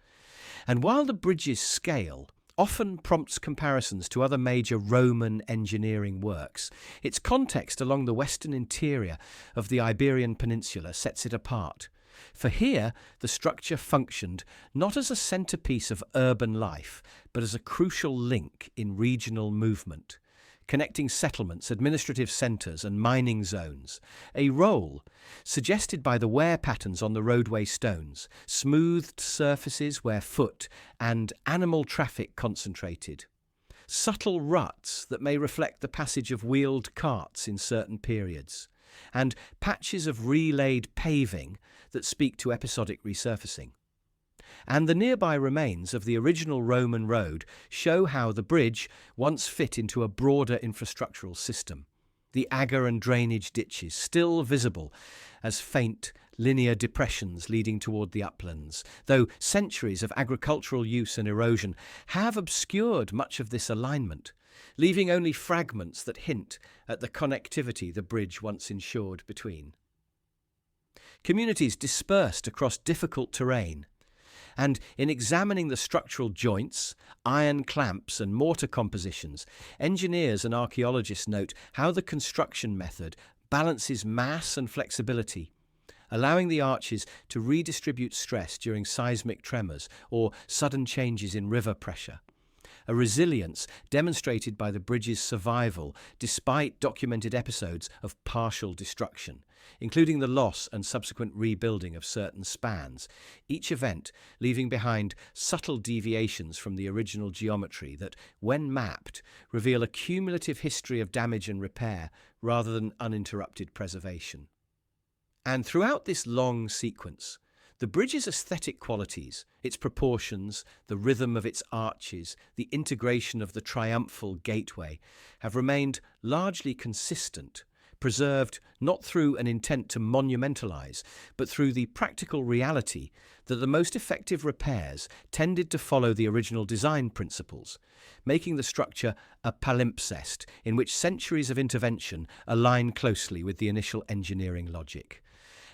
And while the bridge's scale often prompts comparisons to other major Roman engineering works, its context along the western interior of the Iberian Peninsula sets it apart. For here, the structure functioned not as a centerpiece of urban life, but as a crucial link in regional movement, connecting settlements, administrative centres and mining zones, a role suggested by the wear patterns on the roadway stones, smoothed surfaces where foot and animal traffic concentrated, subtle ruts that may reflect the passage of wheeled carts in certain periods, and patches of relaid paving that speak to episodic resurfacing. And the nearby remains of the original Roman road show how the bridge once fit into a broader infrastructural system, the agger and drainage ditches still visible as faint linear depressions leading toward the uplands, though centuries of agricultural use and erosion have obscured much of this alignment, leaving only fragments that hint at the connectivity the bridge once ensured between. Communities dispersed across difficult terrain, and in examining the structural joints, iron clamps and mortar compositions, engineers and archaeologists note how the construction method balances mass and flexibility, allowing the arches to redistribute stress during seismic tremors or sudden changes in river pressure. A resilience demonstrated by the bridge's survival despite documented episodes of partial destruction, including the loss and subsequent rebuilding of certain spans, each event leaving behind subtle deviations from the original geometry that, when mapped, reveal a cumulative history of damage and repair rather than uninterrupted preservation. And throughout this long sequence, the bridge's aesthetic qualities, its proportions, the rhythm of its arches, the integration of the triumphal gateway, have remained largely consistent, preserved not through an intent to monumentalize, but through the practical reality that the most effective repairs tended to follow the original design principles, making the structure a palimpsest in which centuries of intervention align closely with the initial engineering logic.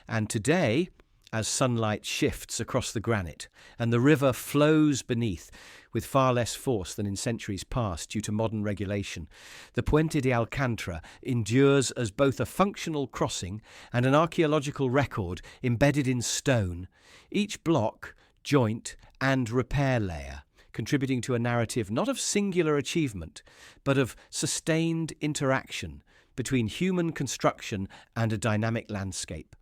And today, as sunlight shifts across the granite and the river flows beneath with far less force than in centuries past due to modern regulation, the Puente de Alcántara endures as both a functional crossing and an archaeological record embedded in stone, each block, joint and repair layer contributing to a narrative not of singular achievement, but of sustained interaction between human construction and a dynamic landscape,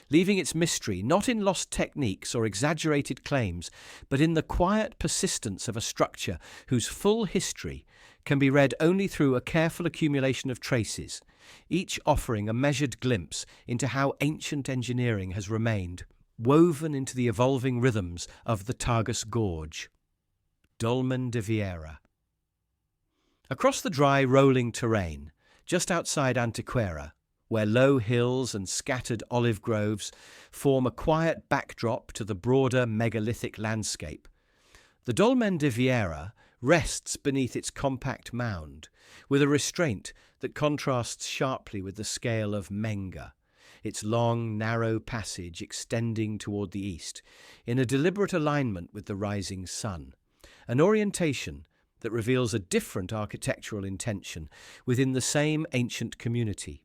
leaving its mystery not in lost techniques or exaggerated claims, but in the quiet persistence of a structure whose full history can be read only through a careful accumulation of traces, each offering a measured glimpse into how ancient engineering has remained, woven into the evolving rhythms of the Tagus Gorge. Dolmen Viera. Across the dry, rolling terrain, just outside Antequera, where low hills and scattered olive groves form a quiet backdrop to the broader megalithic landscape, the Dolmen Viera rests beneath its compact mound, with a restraint that contrasts sharply with the scale of Menga, its long, narrow passage extending toward the east, in a deliberate alignment with the rising sun, an orientation that reveals a different architectural intention within the same ancient community.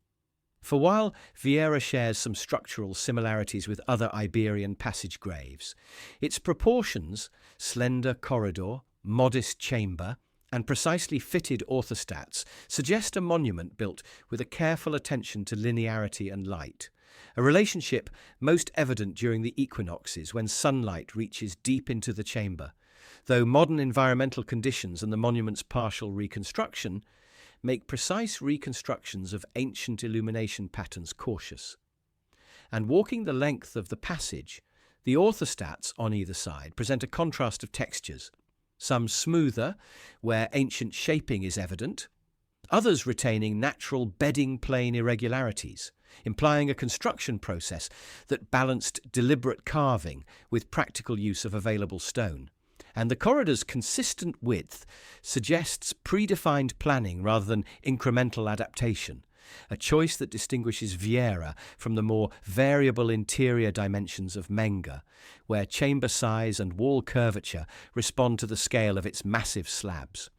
For while Viera shares some structural similarities with other Iberian passage graves, its proportions, slender corridor, modest chamber, and precisely fitted orthostats suggest a monument built with a careful attention to linearity and light, a relationship most evident during the equinoxes when sunlight reaches deep into the chamber, though modern environmental conditions and the monument's partial reconstruction make precise reconstructions of ancient illumination patterns cautious. And walking the length of the passage, the orthostats on either side present a contrast of textures, some smoother, where ancient shaping is evident, others retaining natural bedding plane irregularities, implying a construction process that balanced deliberate carving with practical use of available stone. And the corridor's consistent width suggests predefined planning rather than incremental adaptation, a choice that distinguishes Viera from the more variable interior dimensions of Menga, where chamber size and wall curvature respond to the scale of its massive slabs.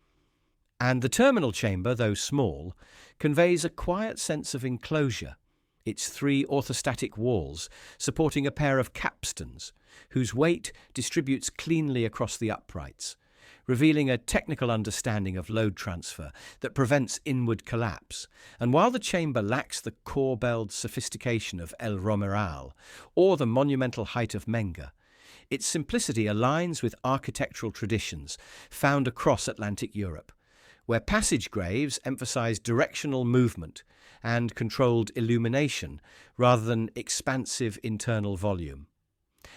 And the terminal chamber, though small, conveys a quiet sense of enclosure, its three orthostatic walls supporting a pair of capstans, whose weight distributes cleanly across the uprights, revealing a technical understanding of load transfer that prevents inward collapse. And while the chamber lacks the corbelled sophistication of El Romeral or the monumental height of Menga, its simplicity aligns with architectural traditions found across Atlantic Europe, where passage graves emphasize directional movement and controlled illumination rather than expansive internal volume.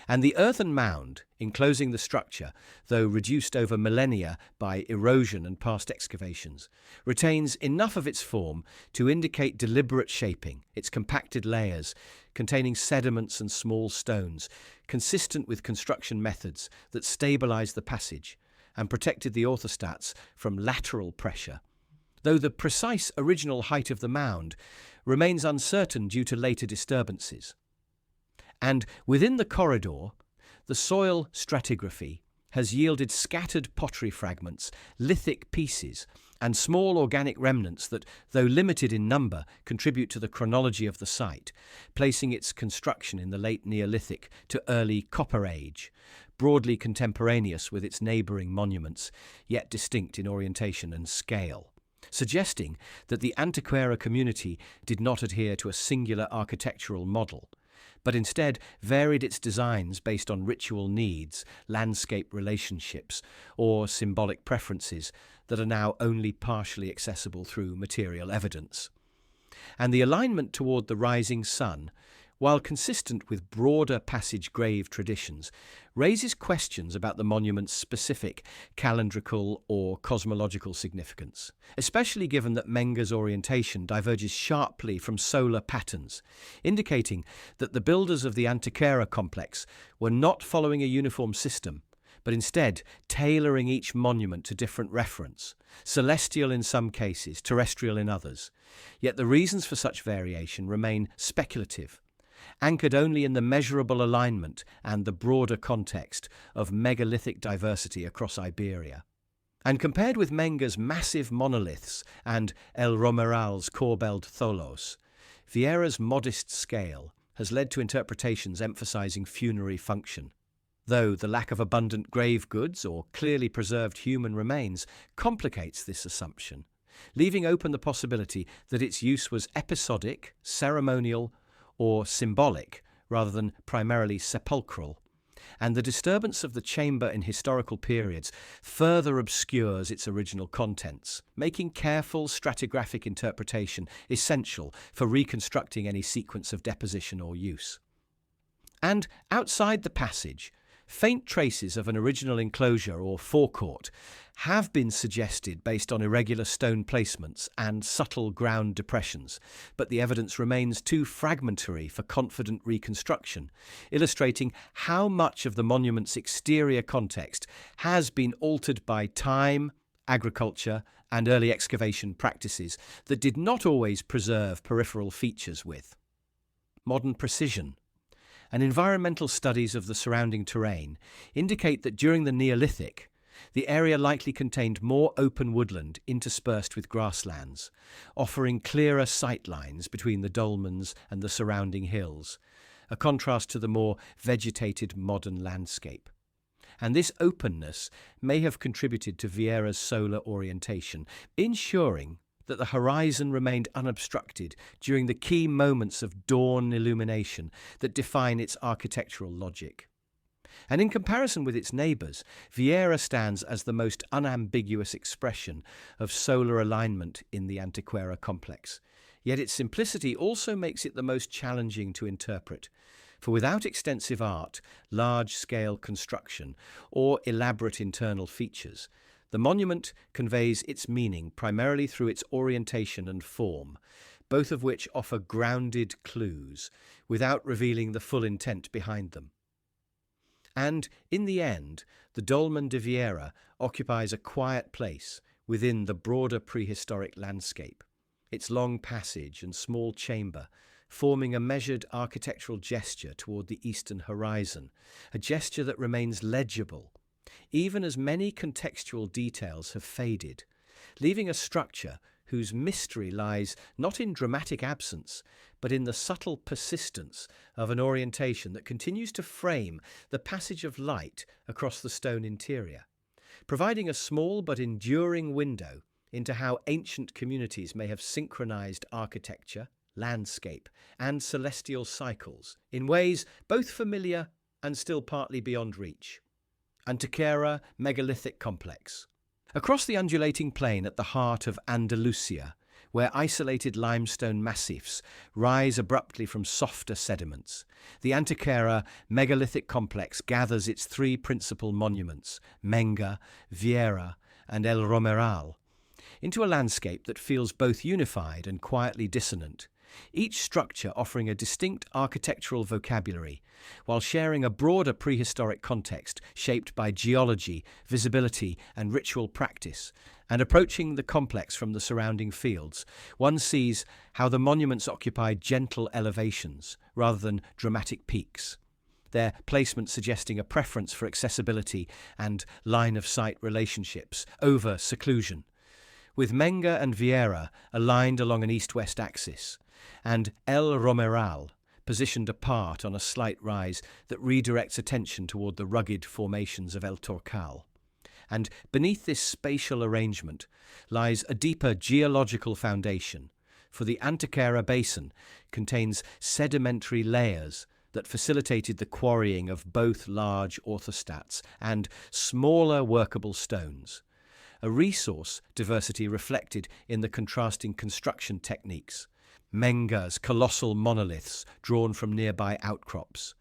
And the earthen mound, enclosing the structure, though reduced over millennia by erosion and past excavations, retains enough of its form to indicate deliberate shaping, its compacted layers containing sediments and small stones, consistent with construction methods that stabilized the passage and protected the orthostats from lateral pressure, though the precise original height of the mound remains uncertain due to later disturbances. And within the corridor, the soil stratigraphy has yielded scattered pottery fragments, lithic pieces, and small organic remnants that, though limited in number, contribute to the chronology of the site, placing its construction in the late Neolithic to early Copper Age, broadly contemporaneous with its neighbouring monuments, yet distinct in orientation and scale, suggesting that the Antequera community did not adhere to a singular architectural model, but instead varied its designs based on ritual needs, landscape relationships, or symbolic preferences that are now only partially accessible through material evidence. And the alignment toward the rising sun, while consistent with broader passage grave traditions, raises questions about the monument's specific calendrical or cosmological significance, especially given that Menga's orientation diverges sharply from solar patterns, indicating that the builders of the Antequera complex were not following a uniform system, but instead tailoring each monument to different reference, celestial in some cases, terrestrial in others. Yet the reasons for such variation remain speculative, anchored only in the measurable alignment and the broader context of megalithic diversity across Iberia. And compared with Menga's massive monoliths and El Romeral's corbelled tholos, Viera's modest scale has led to interpretations emphasizing funerary function, though the lack of abundant grave goods or clearly preserved human remains complicates this assumption, leaving open the possibility that its use was episodic, ceremonial, or symbolic rather than primarily sepulchral, and the disturbance of the chamber in historical periods further obscures its original contents, making careful stratigraphic interpretation essential for reconstructing any sequence of deposition or use. And outside the passage, faint traces of an original enclosure or forecourt have been suggested based on irregular stone placements and subtle ground depressions, but the evidence remains too fragmentary for confident reconstruction, illustrating how much of the monument's exterior context has been altered by time, agriculture, and early excavation practices that did not always preserve peripheral features with modern precision. And environmental studies of the surrounding terrain indicate that during the Neolithic, the area likely contained more open woodland interspersed with grasslands, offering clearer sight lines between the dolmens and the surrounding hills, a contrast to the more vegetated modern landscape. And this openness may have contributed to Viera's solar orientation, ensuring that the horizon remained unobstructed during the key moments of dawn illumination that define its architectural logic. And in comparison with its neighbours, Viera stands as the most unambiguous expression of solar alignment in the Antequera complex. Yet its simplicity also makes it the most challenging to interpret, for without extensive art, large-scale construction, or elaborate internal features, the monument conveys its meaning primarily through its orientation and form, both of which offer grounded clues without revealing the full intent behind them. And, in the end, the Dolmen de Viera occupies a quiet place within the broader prehistoric landscape, its long passage and small chamber forming a measured architectural gesture toward the eastern horizon, a gesture that remains legible even as many contextual details have faded, leaving a structure whose mystery lies not in dramatic absence, but in the subtle persistence of an orientation that continues to frame the passage of light across the stone interior, providing a small but enduring window into how ancient communities may have synchronized architecture, landscape, and celestial cycles in ways both familiar and still partly beyond reach. Antequera Megalithic Complex. Across the undulating plain at the heart of Andalusia, where isolated limestone massifs rise abruptly from softer sediments, the Antequera Megalithic Complex gathers its three principal monuments, Menga, Viera, and El Romeral, into a landscape that feels both unified and quietly dissonant, each structure offering a distinct architectural vocabulary, while sharing a broader prehistoric context shaped by geology, visibility, and ritual practice. And approaching the complex from the surrounding fields, one sees how the monuments occupied gentle elevations rather than dramatic peaks, their placement suggesting a preference for accessibility and line-of-sight relationships over seclusion, with Menga and Viera aligned along an east-west axis, and El Romeral positioned apart on a slight rise that redirects attention toward the rugged formations of El Torcal. And beneath this spatial arrangement lies a deeper geological foundation, for the Antequera basin contains sedimentary layers that facilitated the quarrying of both large orthostats and smaller workable stones, a resource diversity reflected in the contrasting construction techniques. Menga's colossal monoliths drawn from nearby outcrops,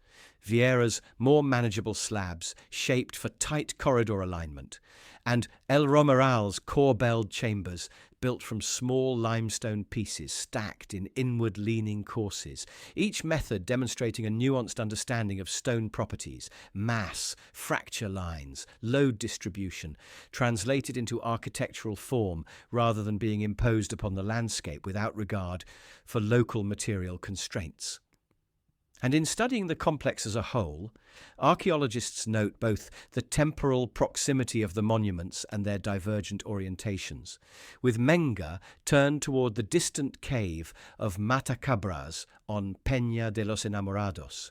Viera's more manageable slabs shaped for tight corridor alignment, and El Romeral's corbelled chambers built from small limestone pieces stacked in inward-leaning courses, each method demonstrating a nuanced understanding of stone properties, mass, fracture lines, load distribution, translated into architectural form rather than being imposed upon the landscape without regard for local material constraints. And in studying the complex as a whole, archaeologists note both the temporal proximity of the monuments and their divergent orientations, with Menga turned toward the distant cave of Matacabras on Peña de los Enamorados,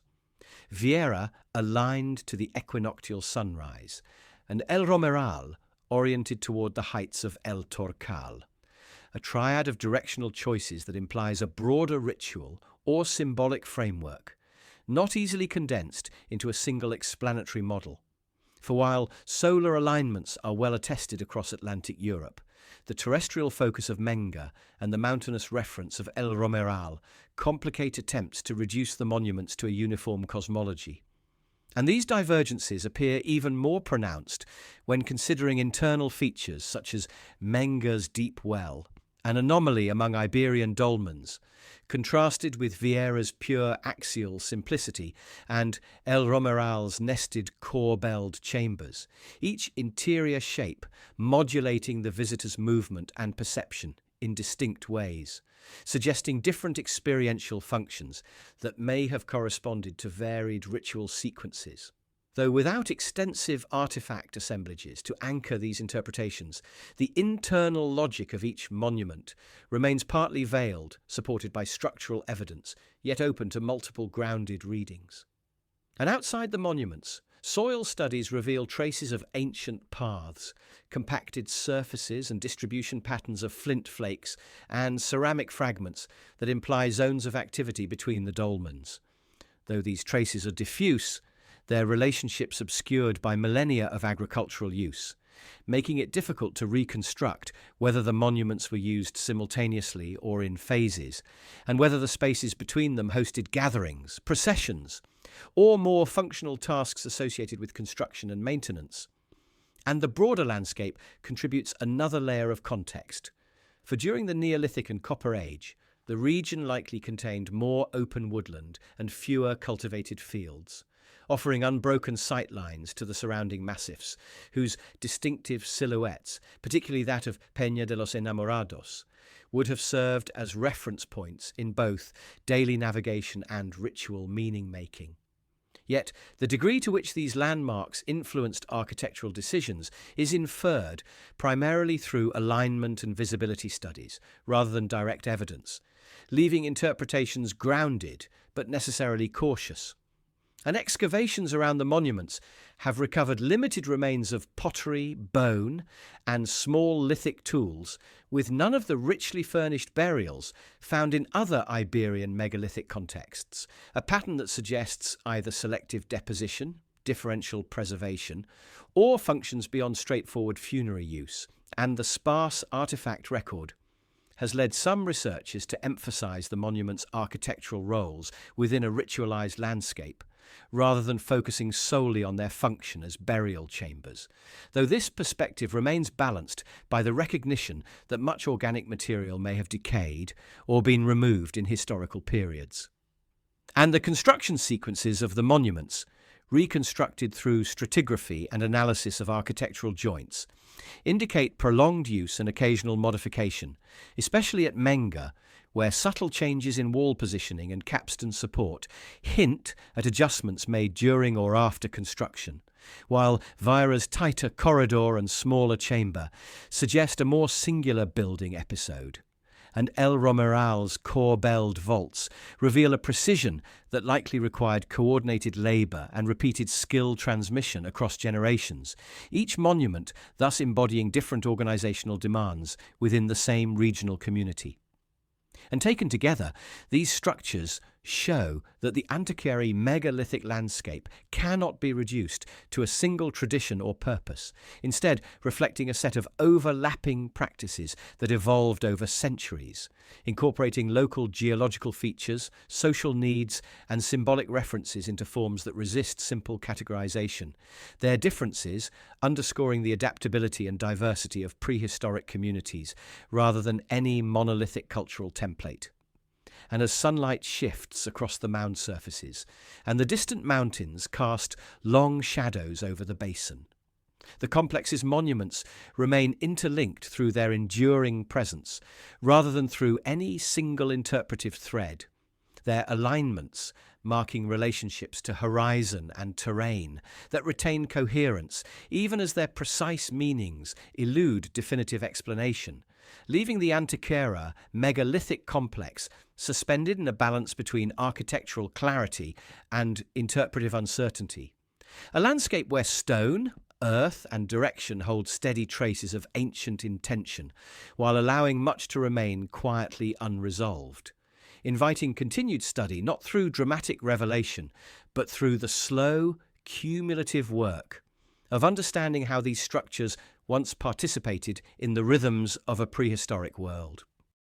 Viera aligned to the equinoctial sunrise, and El Romeral oriented toward the heights of El Torcal, a triad of directional choices that implies a broader ritual or symbolic framework, not easily condensed into a single explanatory model. For while solar alignments are well attested across Atlantic Europe, the terrestrial focus of Menga and the mountainous reference of El Romeral complicate attempts to reduce the monuments to a uniform cosmology. And these divergences appear even more pronounced when considering internal features such as Menga's deep well, an anomaly among Iberian dolmens, contrasted with Viera's pure axial simplicity and El Romeral's nested corbelled chambers, each interior shape modulating the visitor's movement and perception in distinct ways, suggesting different experiential functions that may have corresponded to varied ritual sequences. Though without extensive artifact assemblages to anchor these interpretations, the internal logic of each monument remains partly veiled, supported by structural evidence, yet open to multiple grounded readings. And outside the monuments, soil studies reveal traces of ancient paths, compacted surfaces and distribution patterns of flint flakes and ceramic fragments that imply zones of activity between the dolmens. Though these traces are diffuse, their relationships obscured by millennia of agricultural use, making it difficult to reconstruct whether the monuments were used simultaneously or in phases, and whether the spaces between them hosted gatherings, processions, or more functional tasks associated with construction and maintenance. And the broader landscape contributes another layer of context, for during the Neolithic and Copper Age, the region likely contained more open woodland and fewer cultivated fields, offering unbroken sightlines to the surrounding massifs, whose distinctive silhouettes, particularly that of Peña de los Enamorados, would have served as reference points in both daily navigation and ritual meaning-making. Yet, the degree to which these landmarks influenced architectural decisions is inferred primarily through alignment and visibility studies, rather than direct evidence, leaving interpretations grounded but necessarily cautious. And excavations around the monuments have recovered limited remains of pottery, bone, and small lithic tools, with none of the richly furnished burials found in other Iberian megalithic contexts, a pattern that suggests either selective deposition, differential preservation, or functions beyond straightforward funerary use. And the sparse artifact record has led some researchers to emphasize the monument's architectural roles within a ritualized landscape, rather than focusing solely on their function as burial chambers, though this perspective remains balanced by the recognition that much organic material may have decayed or been removed in historical periods. And the construction sequences of the monuments, reconstructed through stratigraphy and analysis of architectural joints, indicate prolonged use and occasional modification, especially at Menga, where subtle changes in wall positioning and capstan support hint at adjustments made during or after construction, while Viera's tighter corridor and smaller chamber suggest a more singular building episode, and El Romeral's corbelled vaults reveal a precision that likely required coordinated labour and repeated skill transmission across generations, each monument thus embodying different organisational demands within the same regional community. And taken together, these structures show that the Antequera megalithic landscape cannot be reduced to a single tradition or purpose, instead reflecting a set of overlapping practices that evolved over centuries, incorporating local geological features, social needs, and symbolic references into forms that resist simple categorization, their differences underscoring the adaptability and diversity of prehistoric communities rather than any monolithic cultural template. And as sunlight shifts across the mound surfaces, and the distant mountains cast long shadows over the basin, the complex's monuments remain interlinked through their enduring presence, rather than through any single interpretive thread, their alignments marking relationships to horizon and terrain that retain coherence, even as their precise meanings elude definitive explanation, leaving the Antequera megalithic complex suspended in a balance between architectural clarity and interpretive uncertainty. A landscape where stone, earth, and direction hold steady traces of ancient intention, while allowing much to remain quietly unresolved, inviting continued study not through dramatic revelation, but through the slow, cumulative work of understanding how these structures once participated in the rhythms of a prehistoric world.